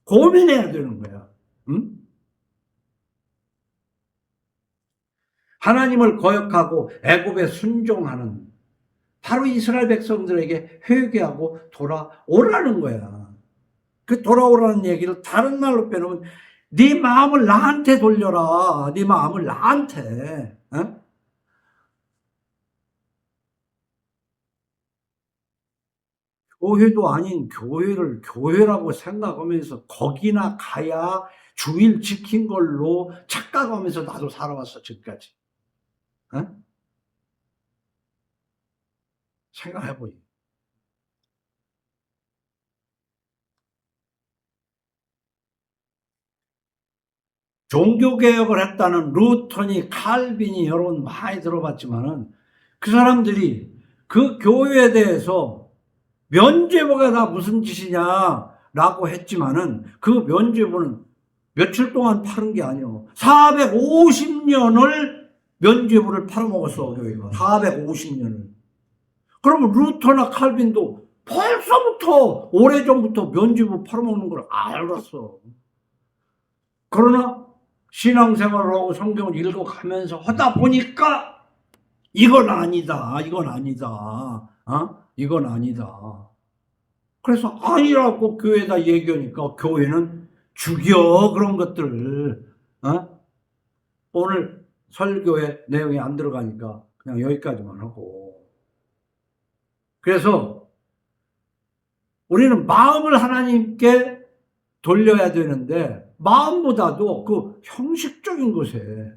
고민해야 되는 거야. 응? 하나님을 거역하고 애굽에 순종하는 바로 이스라엘 백성들에게 회개하고 돌아오라는 거야. 그 돌아오라는 얘기를 다른 말로 빼놓으면 네 마음을 나한테 돌려라. 네 마음을 나한테. 교회도 아닌 교회를 교회라고 생각하면서 거기나 가야 주일 지킨 걸로 착각하면서 나도 살아왔어 지금까지. 생각해보니 종교개혁을 했다는 루터니 칼빈이 여러분 많이 들어봤지만은 그 사람들이 그 교회에 대해서 면죄부가 다 무슨 짓이냐라고 했지만은 그 면죄부는 며칠 동안 파는 게 아니요. 450년을 면죄부를 팔아먹었어, 교회가. 450년을. 그러면 루터나 칼빈도 벌써부터 오래전부터 면죄부 팔아먹는 걸 알았어. 그러나 신앙생활을 하고 성경을 읽어가면서 하다 보니까 이건 아니다. 이건 아니다. 이건 아니다. 그래서 아니라고 교회에다 얘기하니까 교회는 죽여 그런 것들을. 오늘 설교의 내용이 안 들어가니까 그냥 여기까지만 하고. 그래서 우리는 마음을 하나님께 돌려야 되는데 마음보다도 그 형식적인 것에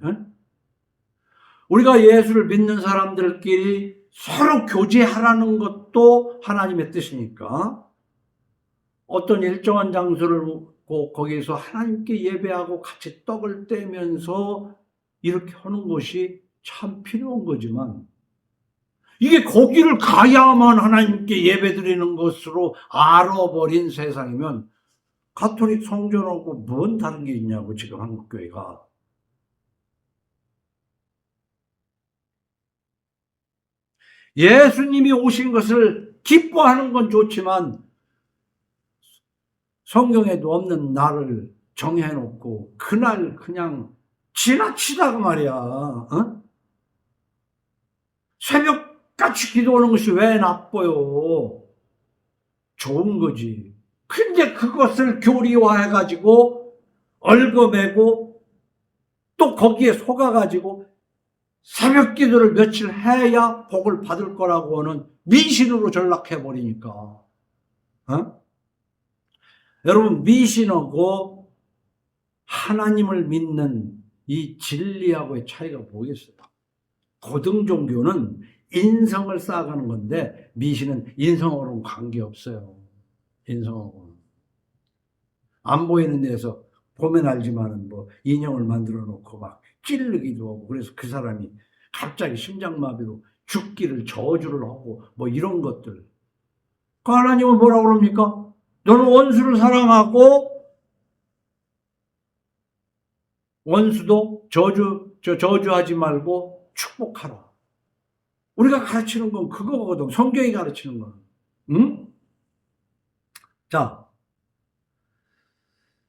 우리가 예수를 믿는 사람들끼리 서로 교제하라는 것도 하나님의 뜻이니까 어떤 일정한 장소를 묻고 거기에서 하나님께 예배하고 같이 떡을 떼면서 이렇게 하는 것이 참 필요한 거지만 이게 거기를 가야만 하나님께 예배드리는 것으로 알아버린 세상이면 가톨릭 성전하고 뭔 다른 게 있냐고 지금 한국교회가. 예수님이 오신 것을 기뻐하는 건 좋지만 성경에도 없는 날을 정해놓고 그날 그냥 지나치다고 말이야. 새벽같이 기도하는 것이 왜 나빠요? 좋은 거지. 근데 그것을 교리화해가지고 얽어매고 또 거기에 속아가지고 새벽 기도를 며칠 해야 복을 받을 거라고 하는 미신으로 전락해버리니까. 여러분, 미신하고 하나님을 믿는 이 진리하고의 차이가 뭐겠어요? 고등 종교는 인성을 쌓아가는 건데 미신은 인성하고는 관계없어요. 인성하고는. 안 보이는 데서 보면 알지만은 뭐 인형을 만들어 놓고 막 찌르기도 하고 그래서 그 사람이 갑자기 심장마비로 죽기를 저주를 하고 뭐 이런 것들. 그 하나님은 뭐라고 그럽니까? 너는 원수를 사랑하고 원수도 저주하지 말고 축복하라. 우리가 가르치는 건 그거거든. 성경이 가르치는 건. 응? 자,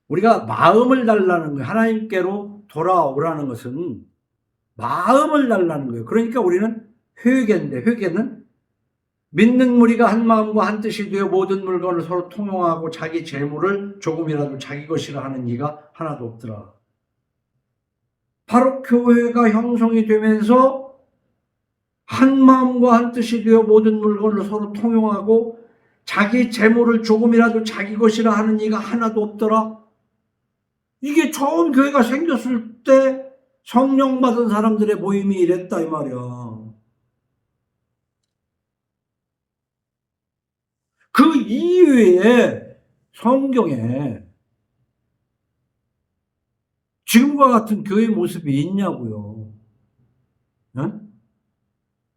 우리가 마음을 달라는 거예요. 하나님께로 돌아오라는 것은 마음을 달라는 거예요. 그러니까 우리는 회개인데 회개는 믿는 무리가 한 마음과 한 뜻이 되어 모든 물건을 서로 통용하고 자기 재물을 조금이라도 자기 것이라 하는 이가 하나도 없더라. 바로 교회가 형성이 되면서 한 마음과 한 뜻이 되어 모든 물건을 서로 통용하고 자기 재물을 조금이라도 자기 것이라 하는 이가 하나도 없더라. 이게 처음 교회가 생겼을 때 성령 받은 사람들의 모임이 이랬다 이 말이야. 그 이외에 성경에 지금과 같은 교회 모습이 있냐고요. 네?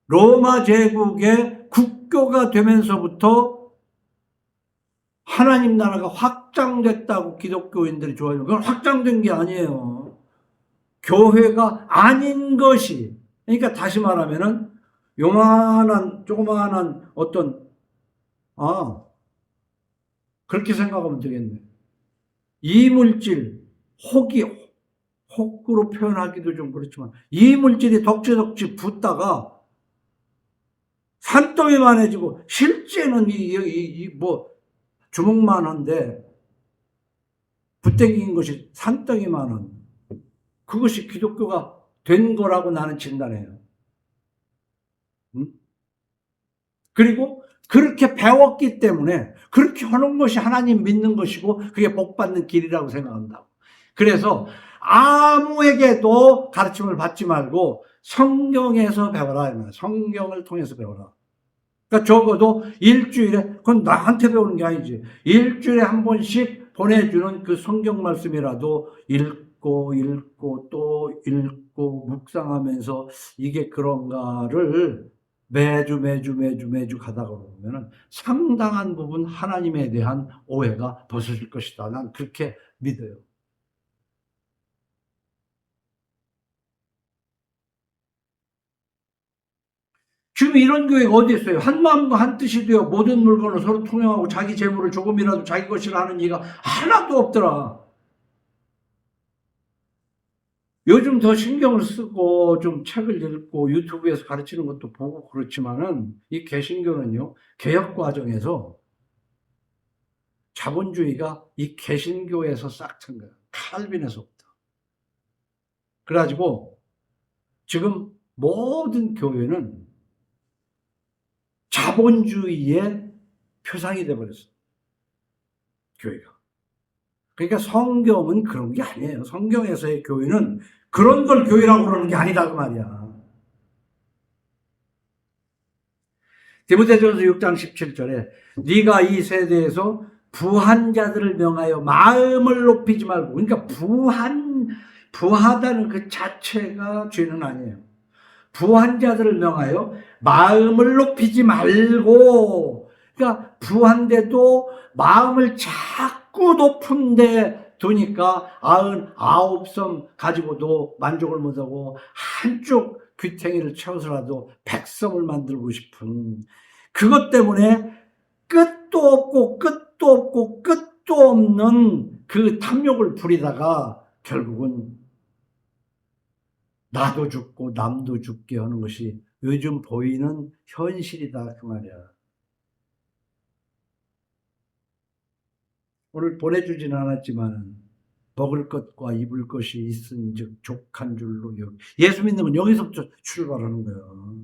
로마 제국의 국교가 되면서부터 하나님 나라가 확장됐다고 기독교인들이 좋아해요. 그건 확장된 게 아니에요. 교회가 아닌 것이, 그러니까 다시 말하면은 요만한 조그만한 어떤 그렇게 생각하면 되겠네. 이물질, 혹으로 표현하기도 좀 그렇지만 이물질이 덕지덕지 붙다가 산더미만해지고 실제는 뭐 주먹만한데 붙땡긴 것이 산더미만한 그것이 기독교가 된 거라고 나는 진단해요. 응? 그리고 그렇게 배웠기 때문에 그렇게 하는 것이 하나님 믿는 것이고 그게 복받는 길이라고 생각한다고. 그래서 아무에게도 가르침을 받지 말고 성경에서 배워라. 성경을 통해서 배워라. 그러니까 적어도 일주일에, 그건 나한테 배우는 게 아니지. 일주일에 한 번씩 보내주는 그 성경 말씀이라도 읽고 또 읽고 묵상하면서 이게 그런가를 매주 가다가 보면은 상당한 부분 하나님에 대한 오해가 벗어질 것이다. 난 그렇게 믿어요. 지금 이런 교회가 어디 있어요? 한 마음과 한 뜻이 되어 모든 물건을 서로 통용하고 자기 재물을 조금이라도 자기 것이라 하는 이가 하나도 없더라. 요즘 더 신경을 쓰고 좀 책을 읽고 유튜브에서 가르치는 것도 보고 그렇지만은 이 개신교는요, 개혁 과정에서 자본주의가 이 개신교에서 싹튼 거예요. 칼빈에서부터. 그래가지고 지금 모든 교회는 자본주의의 표상이 돼버렸어요. 교회가. 그러니까 성경은 그런 게 아니에요. 성경에서의 교회는 그런 걸 교회라고 그러는 게 아니다 그 말이야. 디모데전서 6장 17절에 네가 이 세대에서 부한 자들을 명하여 마음을 높이지 말고, 그러니까 부하다는 그 자체가 죄는 아니에요. 부한 자들을 명하여 마음을 높이지 말고, 그러니까 부한데도 마음을 자꾸 높은데 두니까 99섬 가지고도 만족을 못하고 한쪽 귀탱이를 채워서라도 100섬을 만들고 싶은 그것 때문에 끝도 없는 그 탐욕을 부리다가 결국은 나도 죽고 남도 죽게 하는 것이 요즘 보이는 현실이다 그 말이야. 오늘 보내주진 않았지만 먹을 것과 입을 것이 있은즉 족한 줄로 예수 믿는 건 여기서부터 출발하는 거예요.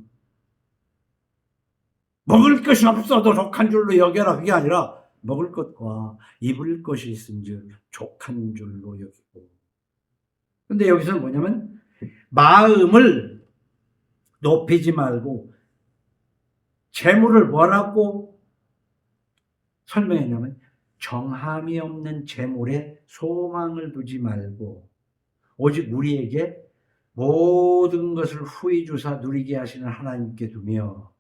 먹을 것이 없어도 족한 줄로 여겨라 그게 아니라 먹을 것과 입을 것이 있은즉 족한 줄로 여기고. 근데 여기서는 뭐냐면 마음을 높이지 말고 재물을 뭐라고 설명했냐면 정함이 없는 재물에 소망을 두지 말고 오직 우리에게 모든 것을 후히 주사 누리게 하시는 하나님께 두며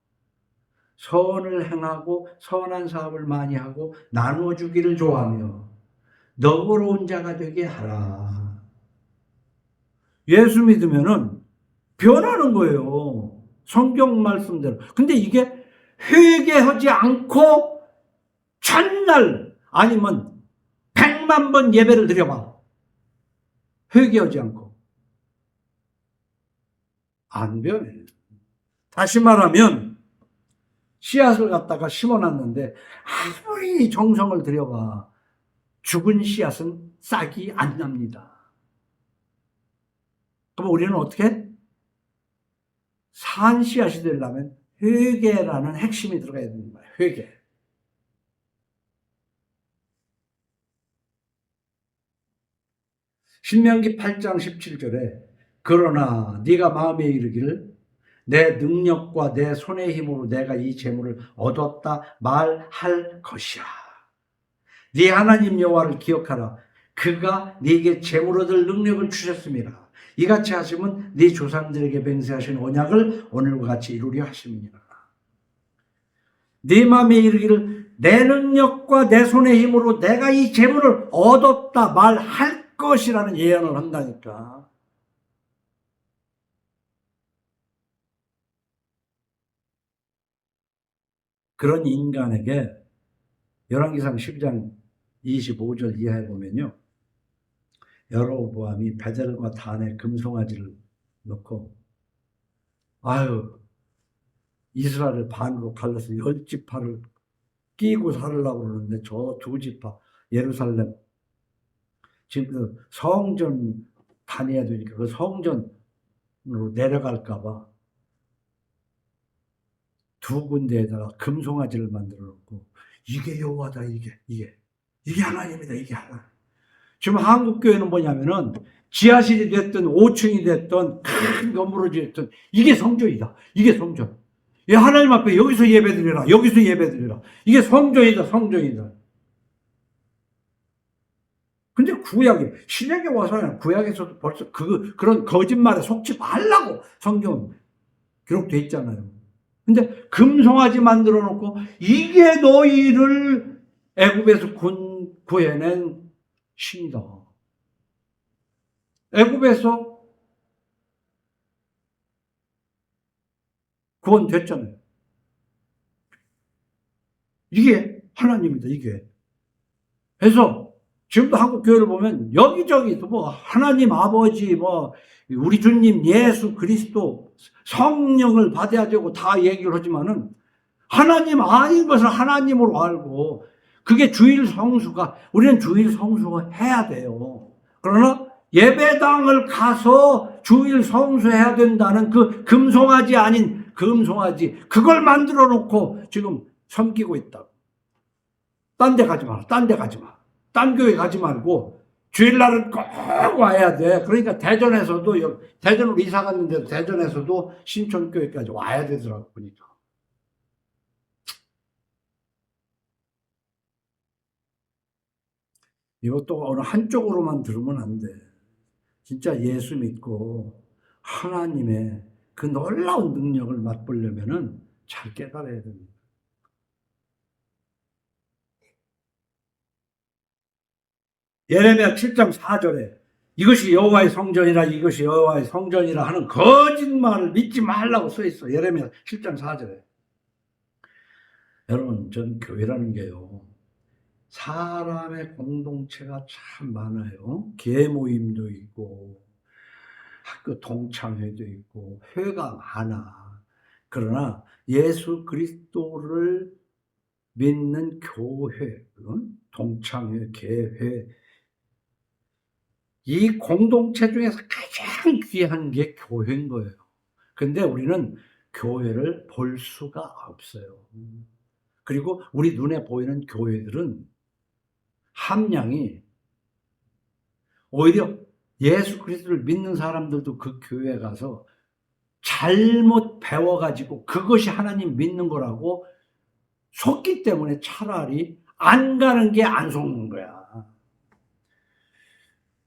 선을 행하고 선한 사업을 많이 하고 나누어 주기를 좋아하며 너그러운 자가 되게 하라. 예수 믿으면은 변하는 거예요. 성경 말씀대로. 근데 이게 회개하지 않고 첫날 아니면 100만 번 예배를 드려봐. 회개하지 않고. 안 변해. 다시 말하면 씨앗을 갖다가 심어놨는데 아무리 정성을 들여봐 죽은 씨앗은 싹이 안 납니다. 그럼 우리는 어떻게? 산 씨앗이 되려면 회개라는 핵심이 들어가야 되는 거예요. 회개. 신명기 8장 17절에 그러나 네가 마음에 이르기를 내 능력과 내 손의 힘으로 내가 이 재물을 얻었다 말할 것이야. 네 하나님 여호와를 기억하라. 그가 네게 재물 얻을 능력을 주셨습니다. 이같이 하시면 네 조상들에게 맹세하신 언약을 오늘과 같이 이루려 하심이니라. 네 마음에 이르기를 내 능력과 내 손의 힘으로 내가 이 재물을 얻었다 말할 것이라는 예언을 한다니까. 그런 인간에게 열왕기상 12장 25절 이하에 보면요. 여로보암이 베델과 단에 금송아지를 넣고 아유 이스라엘을 반으로 갈라서 10지파를 끼고 살으려고 그러는데 저 2지파 예루살렘 지금 그 성전 다녀야 되니까 그 성전으로 내려갈까 봐 두 군데에다가 금송아지를 만들어 놓고 이게 여호와다 이게 하나님이다 이게 하나님. 지금 한국 교회는 뭐냐면은 지하실이 됐든 5층이 됐든 큰 건물을 지었든 이게 성전이다. 이게 성전. 이 하나님 앞에 여기서 예배드리라. 여기서 예배드리라. 이게 성전이다. 성전이다. 근데 구약에 신약에 와서는 구약에서도 벌써 그런 거짓말에 속지 말라고 성경은 기록돼 있잖아요. 근데 금송아지 만들어 놓고 이게 너희를 애굽에서 구해낸 신이다. 애굽에서 구원됐잖아요. 이게 하나님이다, 이게. 그래서 지금도 한국 교회를 보면 여기저기 뭐 하나님 아버지 뭐 우리 주님 예수 그리스도 성령을 받아야 되고 다 얘기를 하지만은 하나님 아닌 것을 하나님으로 알고 그게 주일 성수가 우리는 주일 성수가 해야 돼요. 그러나 예배당을 가서 주일 성수해야 된다는 그 금송아지 아닌 금송아지 그걸 만들어 놓고 지금 섬기고 있다고. 딴 데 가지 마라. 딴 데 가지 마. 딴 교회 가지 말고 주일날은 꼭 와야 돼. 그러니까 대전에서도 대전으로 이사 갔는데 대전에서도 신촌교회까지 와야 되더라고 보니까. 이것도 어느 한쪽으로만 들으면 안 돼. 진짜 예수 믿고 하나님의 그 놀라운 능력을 맛보려면은 잘 깨달아야 됩니다. 예레미야 7장 4절에 이것이 여호와의 성전이라 이것이 여호와의 성전이라 하는 거짓말을 믿지 말라고 써 있어. 예레미야 7장 4절에. 여러분, 전 교회라는 게요. 사람의 공동체가 참 많아요. 개 모임도 있고 학교 동창회도 있고 회가 많아. 그러나 예수 그리스도를 믿는 교회, 동창회, 개회 이 공동체 중에서 가장 귀한 게 교회인 거예요. 근데 우리는 교회를 볼 수가 없어요. 그리고 우리 눈에 보이는 교회들은 함량이 오히려 예수 그리스도를 믿는 사람들도 그 교회에 가서 잘못 배워가지고 그것이 하나님 믿는 거라고 속기 때문에 차라리 안 가는 게 안 속는 거야.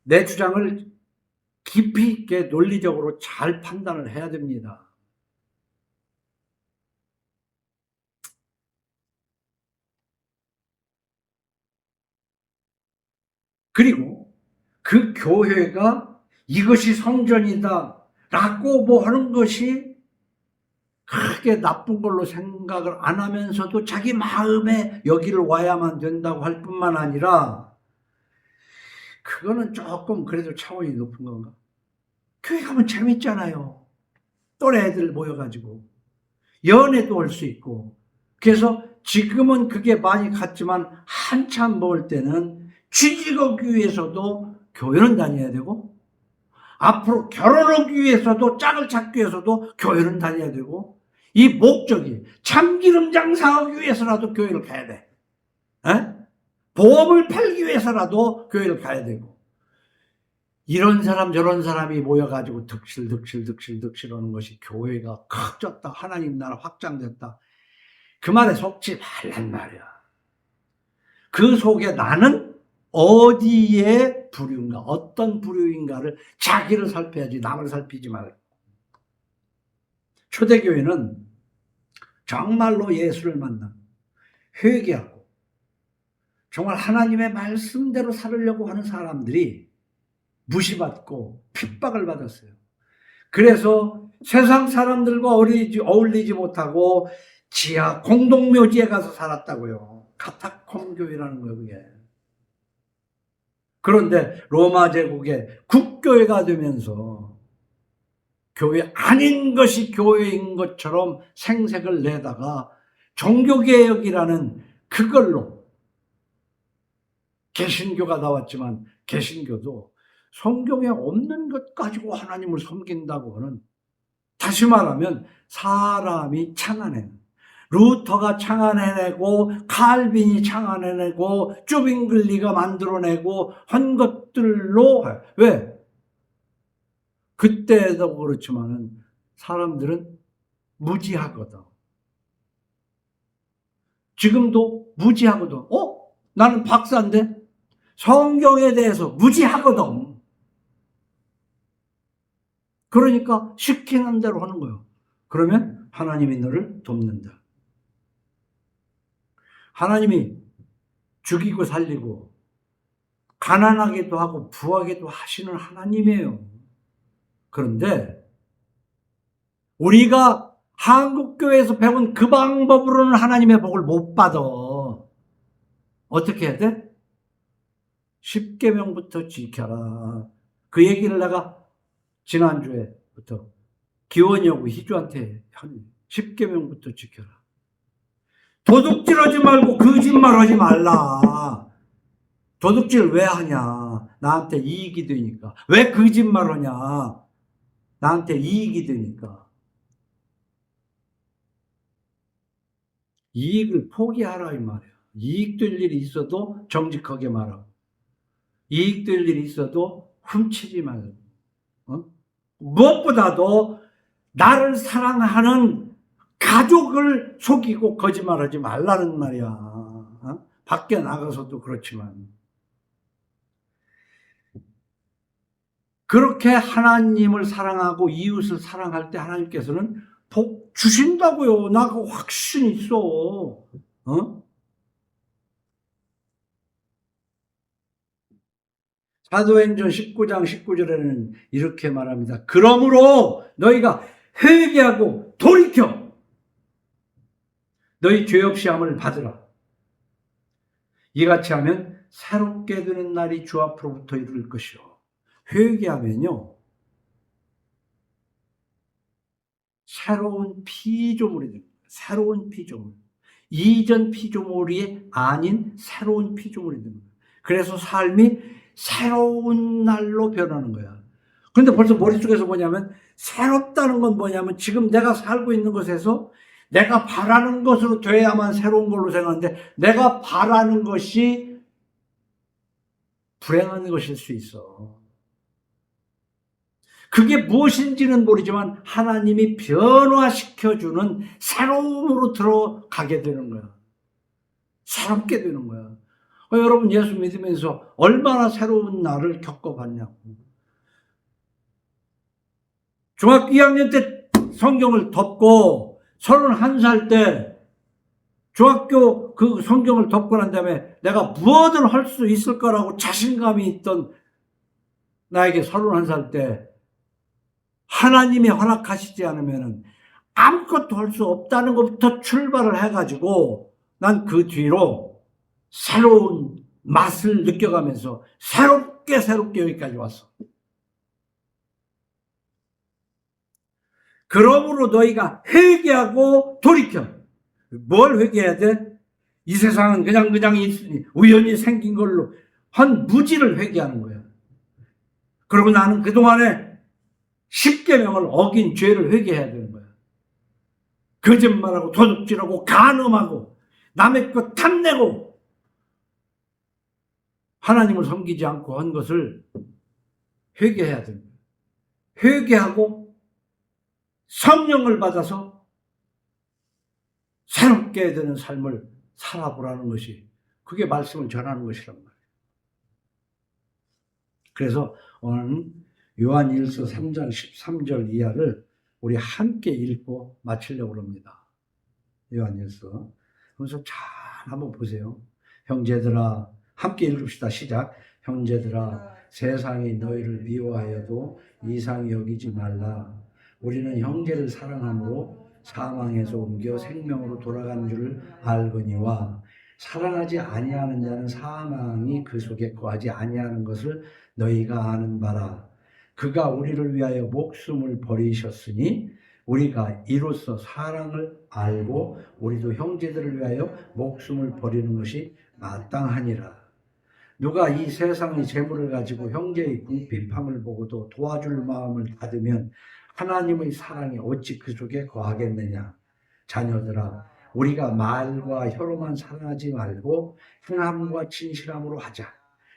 내 주장을 깊이 있게 논리적으로 잘 판단을 해야 됩니다. 그리고 그 교회가 이것이 성전이다 라고 뭐 하는 것이 크게 나쁜 걸로 생각을 안 하면서도 자기 마음에 여기를 와야만 된다고 할 뿐만 아니라 그거는 조금 그래도 차원이 높은 건가? 교회 가면 재밌잖아요. 또래 애들 모여가지고 연애도 할 수 있고. 그래서 지금은 그게 많이 갔지만 한참 먹을 때는 취직하기 위해서도 교회는 다녀야 되고, 앞으로 결혼하기 위해서도 짝을 찾기 위해서도 교회는 다녀야 되고, 이 목적이 참기름 장사하기 위해서라도 교회를 가야 돼. 에? 보험을 팔기 위해서라도 교회를 가야 되고, 이런 사람 저런 사람이 모여가지고 득실 하는 것이 교회가 커졌다, 하나님 나라 확장됐다, 그 말에 속지 말란 말이야. 그 속에 나는 어디에 부류인가, 어떤 부류인가를 자기를 살펴야지 남을 살피지 말고. 초대교회는 정말로 예수를 만나 회개하고 정말 하나님의 말씀대로 살으려고 하는 사람들이 무시받고 핍박을 받았어요. 그래서 세상 사람들과 어울리지 못하고 지하 공동묘지에 가서 살았다고요. 카타콤 교회라는 거예요, 그게. 그런데 로마 제국의 국교회가 되면서 교회 아닌 것이 교회인 것처럼 생색을 내다가 종교개혁이라는 그걸로 개신교가 나왔지만, 개신교도 성경에 없는 것 가지고 하나님을 섬긴다고 하는, 다시 말하면 사람이 창안해낸, 루터가 창안해내고 칼빈이 창안해내고 쭈빙글리가 만들어내고 한 것들로, 왜? 그때도 그렇지만은 사람들은 무지하거든. 지금도 무지하거든. 나는 박사인데 성경에 대해서 무지하거든. 그러니까 시키는 대로 하는 거예요. 그러면 하나님이 너를 돕는다. 하나님이 죽이고 살리고 가난하게도 하고 부하게도 하시는 하나님이에요. 그런데 우리가 한국교회에서 배운 그 방법으로는 하나님의 복을 못 받아. 어떻게 해야 돼? 10계명부터 지켜라. 그 얘기를 내가 지난주에부터 기원이하고 희주한테 한 10계명부터 지켜라. 도둑질하지 말고 거짓말하지 말라. 도둑질 왜 하냐? 나한테 이익이 되니까. 왜 거짓말하냐? 나한테 이익이 되니까. 이익을 포기하라 이 말이야. 이익 될 일이 있어도 정직하게 말하고, 이익 될 일이 있어도 훔치지 말고, 무엇보다도 나를 사랑하는 가족을 속이고 거짓말하지 말라는 말이야. 밖에 나가서도 그렇지만. 그렇게 하나님을 사랑하고 이웃을 사랑할 때 하나님께서는 복 주신다고요. 나 그 확신 있어. 사도행전 19장 19절에는 이렇게 말합니다. 그러므로 너희가 회개하고 돌이켜 너희 죄업 시험을 받으라. 이같이 하면 새롭게 되는 날이 주 앞으로부터 이룰 것이요. 회개하면요, 새로운 피조물이 됩니다. 새로운 피조물. 이전 피조물이 아닌 새로운 피조물이 됩니다. 그래서 삶이 새로운 날로 변하는 거야. 그런데 벌써 머릿속에서 뭐냐면, 새롭다는 건 뭐냐면 지금 내가 살고 있는 것에서 내가 바라는 것으로 돼야만 새로운 걸로 생각하는데, 내가 바라는 것이 불행한 것일 수 있어. 그게 무엇인지는 모르지만 하나님이 변화시켜주는 새로움으로 들어가게 되는 거야. 새롭게 되는 거야. 여러분 예수 믿으면서 얼마나 새로운 날을 겪어봤냐고. 중학교 2학년 때 성경을 덮고 31살 때 중학교 그 성경을 덮고 난 다음에 내가 무엇을 할 수 있을 거라고 자신감이 있던 나에게 31살 때 하나님이 허락하시지 않으면 아무것도 할 수 없다는 것부터 출발을 해가지고 난 그 뒤로 새로운 맛을 느껴가면서 새롭게 여기까지 왔어. 그러므로 너희가 회개하고 돌이켜. 뭘 회개해야 돼? 이 세상은 그냥 있으니 우연히 생긴 걸로 한 무지를 회개하는 거야. 그리고 나는 그동안에 10계명을 어긴 죄를 회개해야 되는 거야. 거짓말하고 도둑질하고 간음하고 남의 것 탐내고 하나님을 섬기지 않고 한 것을 회개해야 되는 거야. 회개하고 성령을 받아서 새롭게 되는 삶을 살아보라는 것이, 그게 말씀을 전하는 것이란 말이에요. 그래서 오늘은 요한일서 3장 13절 이하를 우리 함께 읽고 마치려고 합니다. 요한일서. 그래서 잘 한번 보세요. 형제들아, 함께 읽읍시다. 시작. 형제들아, 세상이 너희를 미워하여도 이상히 여기지 말라. 우리는 형제를 사랑함으로 사망에서 옮겨 생명으로 돌아간 줄을 알거니와 사랑하지 아니하는 자는 사망이 그 속에 거하지 아니하는 것을 너희가 아는 바라. 그가 우리를 위하여 목숨을 버리셨으니 우리가 이로써 사랑을 알고 우리도 형제들을 위하여 목숨을 버리는 것이 마땅하니라. 누가 이 세상의 재물을 가지고 형제의 궁핍함을 보고도 도와줄 마음을 닫으면 하나님의 사랑이 어찌 그 속에 거하겠느냐. 자녀들아, 우리가 말과 혀로만 사랑하지 말고 행함과 진실함으로 하자.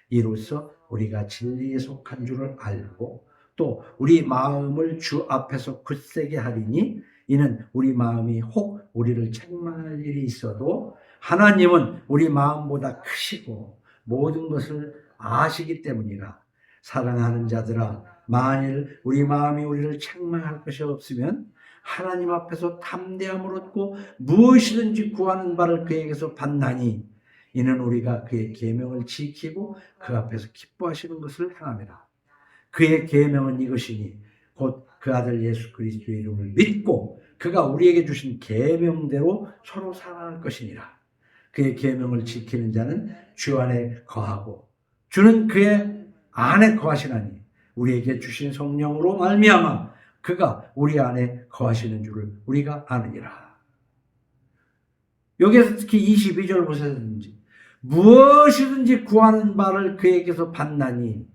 이로써 우리가 진리에 속한 줄을 알고 또 우리 마음을 주 앞에서 굳세게 하리니 이는 우리 마음이 혹 우리를 책망할 일이 있어도 하나님은 우리 마음보다 크시고 모든 것을 아시기 때문이라. 사랑하는 자들아, 만일 우리 마음이 우리를 책망할 것이 없으면 하나님 앞에서 담대함을 얻고 무엇이든지 구하는 바를 그에게서 받나니 이는 우리가 그의 계명을 지키고 그 앞에서 기뻐하시는 것을 행함이라. 그의 계명은 이것이니 곧 그 아들 예수 그리스도의 이름을 믿고 그가 우리에게 주신 계명대로 서로 사랑할 것이니라. 그의 계명을 지키는 자는 주 안에 거하고 주는 그의 안에 거하시나니 우리에게 주신 성령으로 말미암아 그가 우리 안에 거하시는 줄을 우리가 아느니라. 여기에서 특히 22절 보시든지 무엇이든지 구하는 바를 그에게서 받나니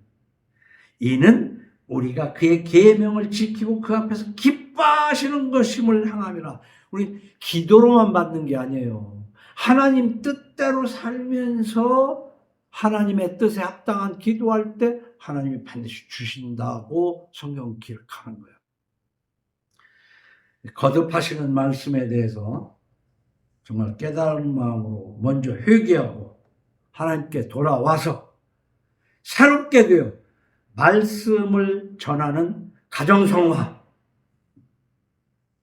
이는 우리가 그의 계명을 지키고 그 앞에서 기뻐하시는 것임을 향함이라. 우리 기도로만 받는 게 아니에요. 하나님 뜻대로 살면서 하나님의 뜻에 합당한 기도할 때 하나님이 반드시 주신다고 성경은 기록하는 거예요. 거듭하시는 말씀에 대해서 정말 깨달은 마음으로 먼저 회개하고 하나님께 돌아와서 새롭게 되어 말씀을 전하는 가정성화.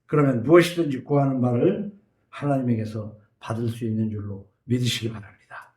그러면 무엇이든지 구하는 바를 하나님에게서 받을 수 있는 줄로 믿으시기 바랍니다.